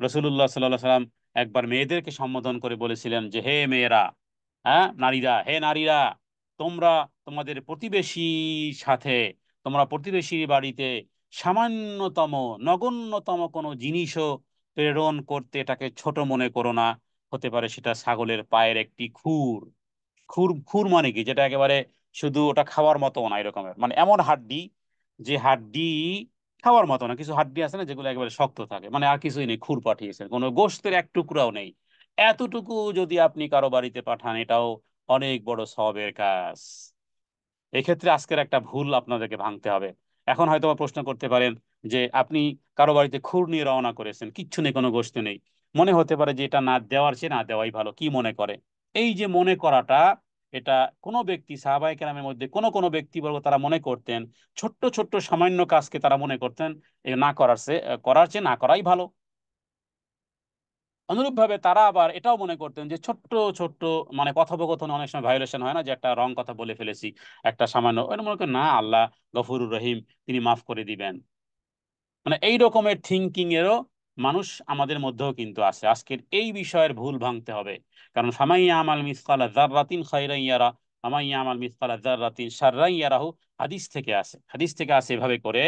রসুল্লাহ সাল্লাহ সাল্লাম একবার মেয়েদেরকে সম্বোধন করে বলেছিলেন যে, হে মেয়েরা, নারীরা, হে নারীরা, তোমরা তোমাদের প্রতিবেশীর সাথে, তোমরা প্রতিবেশীর বাড়িতে সামান্যতম নগণ্যতম কোনো জিনিসও প্রেরণ করতে এটাকে ছোট মনে করো না। হতে পারে সেটা ছাগলের পায়ের একটি খুর, খুর খুর মানে কি, যেটা একেবারে শুধু ওটা খাওয়ার মতো না, এরকমের মানে এমন হাড্ডি, যে হাড্ডি খাওয়ার মতো না, কিছু হাড্ডি আছে না যেগুলো একেবারে শক্ত থাকে, মানে আর কিছুই নেই, খুর পাঠিয়েছেন, কোনো গোশতের এক টুকরাও নেই, এতটুকু যদি আপনি কারো বাড়িতে পাঠান, এটাও অনেক বড় সওয়াবের কাজ। এক্ষেত্রে আজকের একটা ভুল আপনাদেরকে ভাঙতে হবে। এখন হয়তো বা প্রশ্ন করতে পারেন যে আপনি কারো বাড়িতে খুর নিয়ে রওনা করেছেন, কিচ্ছু নেই, কোনো গোশত নেই, মনে হতে পারে যে এটা না দেওয়ার চেয়ে না দেওয়াই ভালো, কি মনে করে? এই যে মনে করাটা, এটা কোনো ব্যক্তি, সাহাবায়ে কেরামের মধ্যে কোন কোন ব্যক্তিবর্গ তারা মনে করতেন, ছোট্ট ছোট্ট সামান্য কাজকে তারা মনে করতেন এ না করার চেয়ে না করাই ভালো। অনুরূপভাবে তারা আবার এটাও মনে করতেন যে ছোট্ট ছোট্ট, মানে কথোপকথনে অনেক সময় ভায়োলেশন হয় না, যে একটা রং কথা বলে ফেলেছি, একটা সামান্য, এটা মনে করেন না, আল্লাহ গফুরুর রহিম, তিনি মাফ করে দিবেন। মানে এই রকমের থিঙ্কিং এরও মানুষ আমাদের মধ্যেও কিন্তু আছে। আজকের এই বিষয়ের ভুল ভাঙতে হবে, কারণ ফামাইয়া আমাল মিসকালা যাররাতিন খাইরান ইয়ারা, ফামাইয়া আমাল মিসকালা যাররাতিন শাররান ইয়ারাহু, হাদিস থেকে আসে এভাবে করে,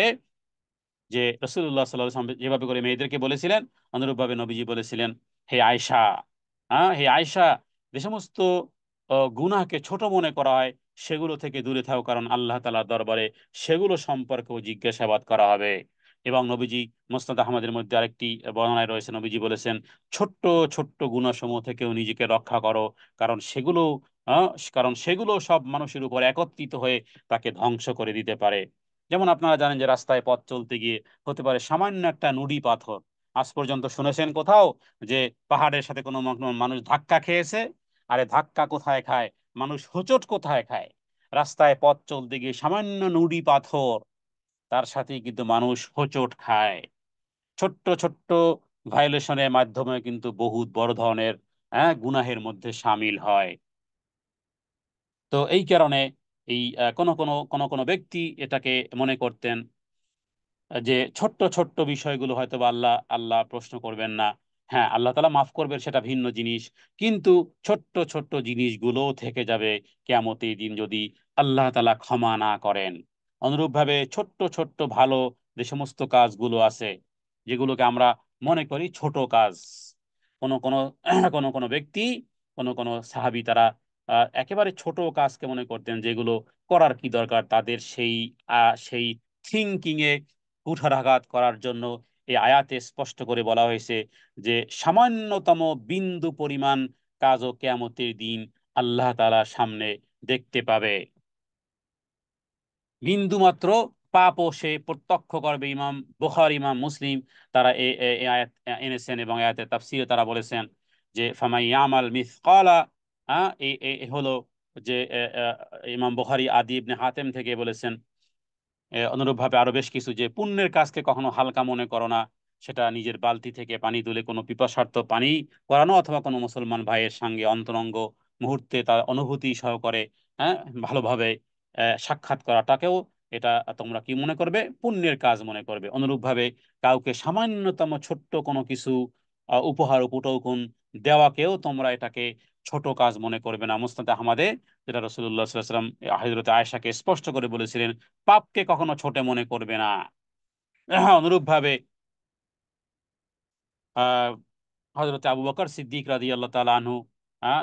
যে রসুল্লাহ সাল্লাহ সাল্লাম যেভাবে করে মেয়েদেরকে বলেছিলেন, অনুরূপভাবে নবীজি বলেছিলেন, হে আয়েশা, হে আয়েশা, যে সমস্ত গুনাহকে ছোট মনে করা হয় সেগুলো থেকে দূরে থাকো, কারণ আল্লাহ তাআলার দরবারে সেগুলো সম্পর্কেও জিজ্ঞাসাবাদ করা হবে। এবং নবীজি, মুসনাদ আহমদের মধ্যে আরেকটি বর্ণনায় রয়েছে, নবীজি বলেছেন, ছোট্ট ছোট্ট গুনাহসমূহ থেকেও নিজেকে রক্ষা করো, কারণ সেগুলো আহ, কারণ সেগুলো সব মানুষের উপর একত্রিত হয়ে তাকে ধ্বংস করে দিতে পারে। যেমন আপনারা জানেন যে রাস্তায় পথ চলতে গিয়ে হতে পারে সামান্য একটা নুড়ি পাথর, আজ পর্যন্ত শুনেছেন কোথাও যে পাহাড়ের সাথে কোনো মানুষ ধাক্কা খেয়েছে? আরে ধাক্কা কোথায় খায়, মানুষ হোঁচট কোথায় খায়? রাস্তায় পথ চলতে গিয়ে সামান্য নুড়ি পাথর, তার সাথেই কিন্তু মানুষ হোঁচট খায়। ছোট্ট ছোট্ট ভায়োলেশনের মাধ্যমে কিন্তু বহুত বড় ধরনের গুনাহের মধ্যে সামিল হয়। তো এই কারণে এই কোন কোন ব্যক্তি এটাকে মনে করতেন যে ছোট্ট ছোট্ট বিষয়গুলো হয়তো বা আল্লাহ আল্লাহ প্রশ্ন করবেন না। হ্যাঁ, আল্লাহ তাআলা মাফ করবেন, সেটা ভিন্ন জিনিস, কিন্তু ছোট্ট ছোট্ট জিনিসগুলো থেকে যাবে কিয়ামতের দিন যদি আল্লাহ তাআলা ক্ষমা না করেন। অনুরূপভাবে ছোট্ট ছোট্ট ভালো যে সমস্ত কাজগুলো আছে, যেগুলোকে আমরা মনে করি ছোট কাজ, কোন কোন কোন কোন ব্যক্তি, কোন কোন সাহাবী, তারা একেবারে ছোট কাজকে মনে করতেন, যেগুলো করার কি দরকার, তাদের সেই থিঙ্কিং এ কুঠারাঘাত করার জন্য এই আয়াতে স্পষ্ট করে বলা হয়েছে যে সামান্যতম বিন্দু পরিমাণ কাজও কিয়ামতের দিন আল্লাহ তাআলার সামনে দেখতে পাবে। বিন্দু মাত্র পাপও সে প্রত্যক্ষ করবে। ইমাম বুখারী, ইমাম মুসলিম, তারা এই আয়াত এনেছেন, এবং আয়াতের তাফসীরে তারা বলেছেন যে ফামাই ইয়ামাল মিসকালা, এই হলো যে ইমাম বুখারী আদি ইবনে হাতেম থেকে বলেছেন, অনুরূপভাবে আরো বেশ কিছু, যে পুণ্যের কাজকে কখনো হালকা মনে করো না। সেটা নিজের বালতি থেকে পানি তুলে কোনো পিপাসার্ত পানি করানো, অথবা কোনো মুসলমান ভাইয়ের সঙ্গে অন্তরঙ্গ মুহূর্তে তার অনুভূতি সহকারে হ্যাঁ ভালোভাবে সাক্ষাৎ করাটাকেও এটা তোমরা কি মনে করবে, পুণ্যের কাজ মনে করবে। অনুরূপভাবে কাউকে সামান্যতম ছোট্ট কোনো কিছু উপহার উপটৌকন দেওয়াকেও তোমরা এটাকে ছোট কাজ মনে করবে না। মুসনাদে আহমদে, যেটা রাসূলুল্লাহ সাল্লাল্লাহু আলাইহি ওয়াসাল্লাম হযরত আয়েশাকে স্পষ্ট করে বলেছিলেন, পাপকে কখনো ছোট মনে করবে না। অনুরূপভাবে আহ হযরত আবু বকর সিদ্দিক রাদিয়াল্লাহু তাআলা আনহু,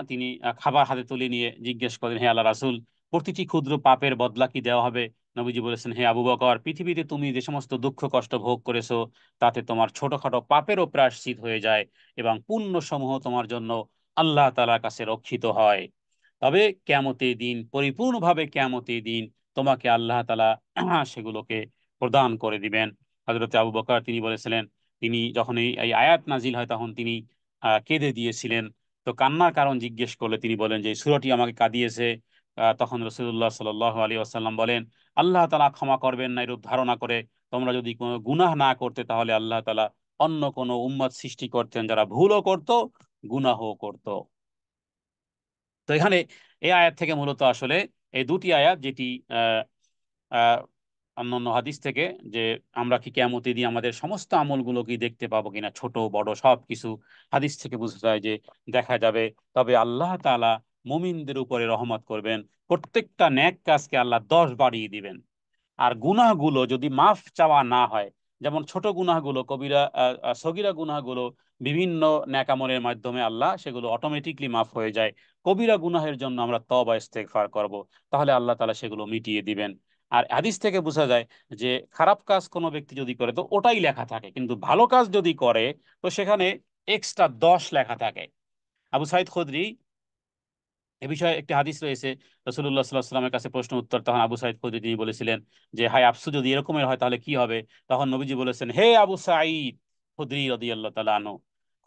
তিনি খাবার হাতে তুলে নিয়ে জিজ্ঞেস করেন, হে আল্লাহ রাসূল, প্রতিটি ক্ষুদ্র পাপের বদলা কি দেওয়া হবে? নবীজি বলেছেন, হে আবু বকর, পৃথিবীতে তুমি যে সমস্ত দুঃখ কষ্ট ভোগ করেছো তাতে তোমার ছোটখাটো পাপেরও প্রায়শ্চিত হয়ে যায় এবং পুণ্য সমূহ তোমার জন্য আল্লাহ তাআলার কাছে রক্ষিত হয়। তবে কিয়ামতের দিন, পরিপূর্ণভাবে কিয়ামতের দিন তোমাকে আল্লাহ তাআলা সেগুলোকে প্রদান করে দিবেন। হযরত আবু বকর তিনি বলেছিলেন, তিনি যখন এই আয়াত নাজিল হয় তখন তিনি কেঁদে দিয়েছিলেন। তো কান্নার কারণ জিজ্ঞেস করলে তিনি বলেন যে এই সূরাটি আমাকে কাঁদিয়েছে। তখন রাসূলুল্লাহ সাল্লাল্লাহু আলাইহি ওয়াসাল্লাম বলেন, আল্লাহ তাআলা ক্ষমা করবেন না এরূপ ধারণা করে তোমরা যদি কোনো গুনাহ না করতে, তাহলে আল্লাহ তাআলা অন্য কোনো উম্মত সৃষ্টি করতেন যারা ভুলও করত, গুনাহও করত। তো এখানে এই আয়াত থেকে মূলত আসলে এই দুটি আয়াত, যেটি আহ আহ অন্যান্য হাদিস থেকে, যে আমরা কি কিয়ামতের দিন আমাদের সমস্ত আমলগুলো কি দেখতে পাবো কিনা, ছোট বড় সব কিছু, হাদিস থেকে বোঝা যায় যে দেখা যাবে। তবে আল্লাহ তাআলা মুমিনদের উপরে রহমত করবেন, প্রত্যেকটা নেক কাজকে আল্লাহ 10 বাড়িয়ে দিবেন। আর গুনাহগুলো যদি মাফ চাওয়া না হয়, যেমন ছোট গুনাহগুলো, কবিরা সগীরা গুনাহগুলো বিভিন্ন নেকামলের মাধ্যমে আল্লাহ সেগুলো অটোমেটিকলি মাফ হয়ে যায়। কবিরা গুনাহের জন্য আমরা তওবা ইস্তেগফার করব, তাহলে আল্লাহ তাআলা সেগুলো মিটিয়ে দিবেন। আর হাদিস থেকে বোঝা যায় যে খারাপ কাজ কোনো ব্যক্তি যদি করে তো ওটাই লেখা থাকে, কিন্তু ভালো কাজ যদি করে তো সেখানে এক্সট্রা 10 লেখা থাকে। আবু সাইদ খুদরি, এ বিষয়ে একটি হাদিস রয়েছে, রাসূলুল্লাহ সাল্লাল্লাহু আলাইহি ওয়াসাল্লামের কাছে প্রশ্ন উত্তর, তখন আবু সাঈদ খুদরি তিনি বলেছিলেন যে হায় আফসোস, যদি এরকমের হয় তাহলে কি হবে? তখন নবীজি বলেছেন, হে আবু সাঈদ খুদরি রাদিয়াল্লাহু তাআলা আনহু,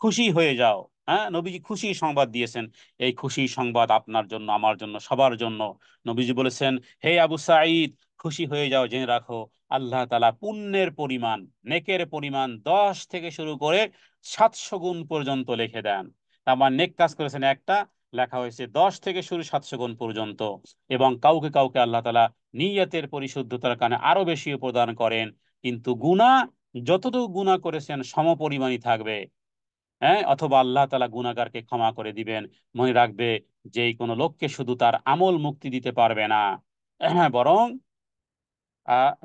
খুশি হয়ে যাও। হ্যাঁ, নবীজি খুশি সংবাদ দিয়েছেন। এই খুশি সংবাদ আপনার জন্য, আমার জন্য, সবার জন্য। নবীজি বলেছেন, হে আবু সাঈদ, খুশি হয়ে যাও, জেনে রাখো আল্লাহ তাআলা পুণ্যের পরিমাণ, নেকের পরিমাণ 10 থেকে শুরু করে 700 গুণ পর্যন্ত লিখে দেন। আমার নেক কাজ করেছেন একটা, লেখা হয়েছে 10 থেকে শুরু 700 গুণ পর্যন্ত। এবং কাউকে কাউকে আল্লাহ তাআলা নিয়তের পরিশুদ্ধতার কারণে আরো বেশি প্রদান করেন। কিন্তু গুনাহ, যতটুকু গুনাহ করেছেন সমপরিমাণই থাকবে। হ্যাঁ, অথবা আল্লাহ তাআলা গুনাহগারকে ক্ষমা করে দিবেন। মনে রাখবে, যেই কোনো লোককে শুধু তার আমল মুক্তি দিতে পারবে না, বরং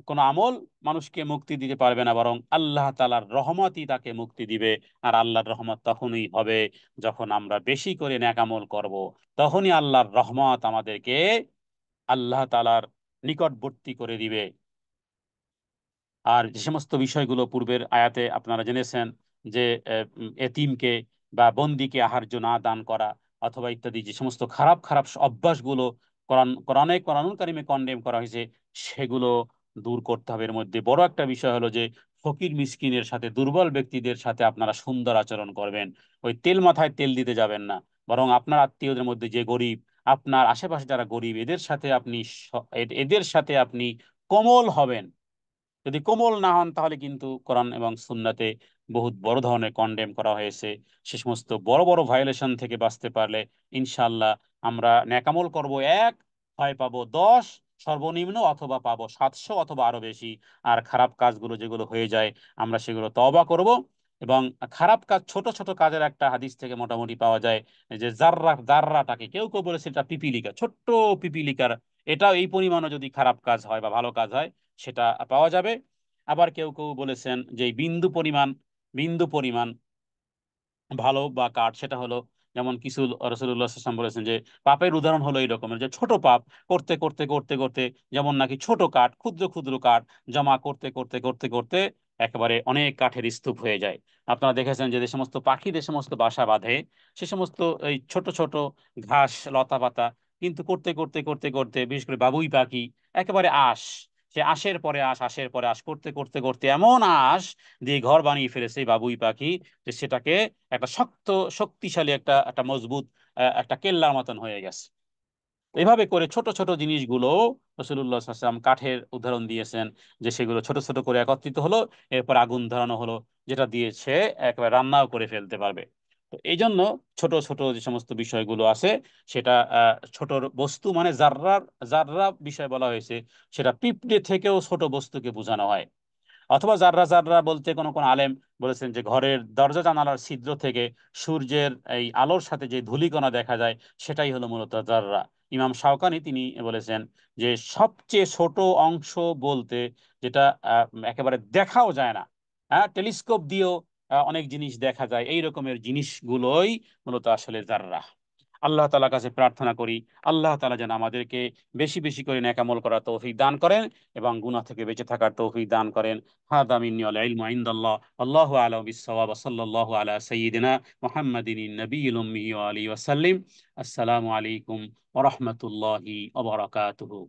কোনো আমল মানুষকে মুক্তি দিতে পারবে না, বরং আল্লাহ তাআলার রহমতই তাকে মুক্তি দিবে। আর আল্লাহর রহমত তখনই হবে যখন আমরা বেশি করে নেক আমল করব। তখনই আল্লাহর রহমত আমাদেরকে আল্লাহ তাআলার নিকটবর্তী করে দিবে। আর যে সমস্ত বিষয়গুলো পূর্বের আয়াতে আপনারা জেনেছেন, যে এতিমকে বা বন্দিকে আহার্য না দান করা, অথবা ইত্যাদি যে সমস্ত খারাপ খারাপ অভ্যাসগুলো কোরআনুল কারিমে কন্ডেম করা হয়েছে, সেগুলো দূর করতে হবে। এর মধ্যে বড় একটা বিষয় হলো যে ফকির মিসকিনের সাথে, দুর্বল ব্যক্তিদের সাথে আপনারা সুন্দর আচরণ করবেন। ওই তেল মাথায় তেল দিতে যাবেন না, বরং আপনার আত্মীয়দের মধ্যে যে গরিব, আপনার আশেপাশে যারা গরিব, এদের সাথে আপনি কোমল হবেন। যদি কোমল না হন তাহলে কিন্তু কোরআন এবং সুন্নাতে বহুত বড় ধরনের কন্ডেম করা হয়েছে। সে সমস্ত বড় বড় ভায়োলেশন থেকে বাঁচতে পারলে ইনশাআল্লাহ আমরা নেকামল করব এক, হয় পাবো 10 সর্বনিম্ন, অথবা পাবো 700 অথবা আরো বেশি। আর খারাপ কাজগুলো যেগুলো হয়ে যায় আমরা সেগুলো তওবা করব। এবং খারাপ কাজ, ছোট ছোট কাজের একটা হাদিস থেকে মোটামুটি পাওয়া যায় যে জাররাটাকে কেউ কেউ বলেছে এটা পিপিলিকা, ছোট্ট পিপিলিকার, এটাও এই পরিমাণও যদি খারাপ কাজ হয় বা ভালো কাজ হয় সেটা পাওয়া যাবে। আবার কেউ কেউ বলেছেন যে এই বিন্দু পরিমাণ ভালো বা কাঠ, সেটা হলো যেমন কিছু, রাসূলুল্লাহ সাল্লাল্লাহু আলাইহি ওয়াসাল্লাম বলেছেন যে পাপের উদাহরণ হলো এই রকমের, যে ছোট পাপ করতে করতে করতে করতে, যেমন নাকি ছোট কাঠ, ক্ষুদ্র ক্ষুদ্র কাঠ জমা করতে করতে করতে করতে একেবারে অনেক কাঠের স্তূপ হয়ে যায়। আপনারা দেখেছেন যে যে সমস্ত পাখি যে সমস্ত বাসা বাঁধে, সে সমস্ত এই ছোট ছোট ঘাস লতা পাতা, কিন্তু করতে করতে করতে করতে, বিশেষ করে বাবুই পাখি, একেবারে সে আঁশের পরে আঁশের পরে করতে করতে করতে এমন আঁশ দিয়ে ঘর বানিয়ে ফেলেছে এই বাবুই পাখি, যে সেটাকে একটা শক্তিশালী একটা একটা মজবুত একটা কেল্লার মতন হয়ে গেছে। এভাবে করে ছোট ছোট জিনিসগুলো রাসূলুল্লাহ সাল্লাল্লাহু আলাইহি ওয়াসাল্লাম কাঠের উদাহরণ দিয়েছেন, যে সেগুলো ছোট ছোট করে একত্রিত হলো, এরপর আগুন ধরানো হলো, যেটা দিয়ে সে একেবারে রান্নাও করে ফেলতে পারবে। তো এই জন্য ছোট ছোট যে সমস্ত বিষয়গুলো আছে, সেটা ছোট বস্তু মানে জাররার, জাররা বিষয় বলা হয়েছে, সেটা পিঁপড়ে থেকেও ছোট বস্তুকে বোঝানো হয়। অথবা জাররা, জাররা বলতে কোন কোন আলেম বলেছেন যে ঘরের দরজা জানালার ছিদ্র থেকে সূর্যের এই আলোর সাথে যে ধূলিকণা দেখা যায়, সেটাই হলো মূলত জাররা। ইমাম শাওকানি তিনি বলেছেন যে সবচেয়ে ছোট অংশ বলতে যেটা একেবারে দেখাও যায় না, হ্যাঁ, টেলিস্কোপ দিয়েও অনেক জিনিস দেখা যায়, এই রকমের জিনিসগুলোই মূলত আসলে জাররা। আল্লাহ তাআলার কাছে প্রার্থনা করি আল্লাহ তাআলা যেন আমাদেরকে বেশি বেশি করে নেক আমল করার তৌফিক দান করেন এবং গুনাহ থেকে বেঁচে থাকার তৌফিক দান করেন। হাদা মিন্নি ওয়াল ইলমু ইনদাল্লাহ, আল্লাহু আ'লামু বিস-সাওয়াব, সাল্লাল্লাহু আলা সাইয়্যিদিনা মুহাম্মাদিন নবিয়্যিল উম্মি ওয়া আলিহি ওয়া সাল্লিম। আসসালামু আলাইকুম ওয়া রাহমাতুল্লাহি ওয়া বারাকাতুহু।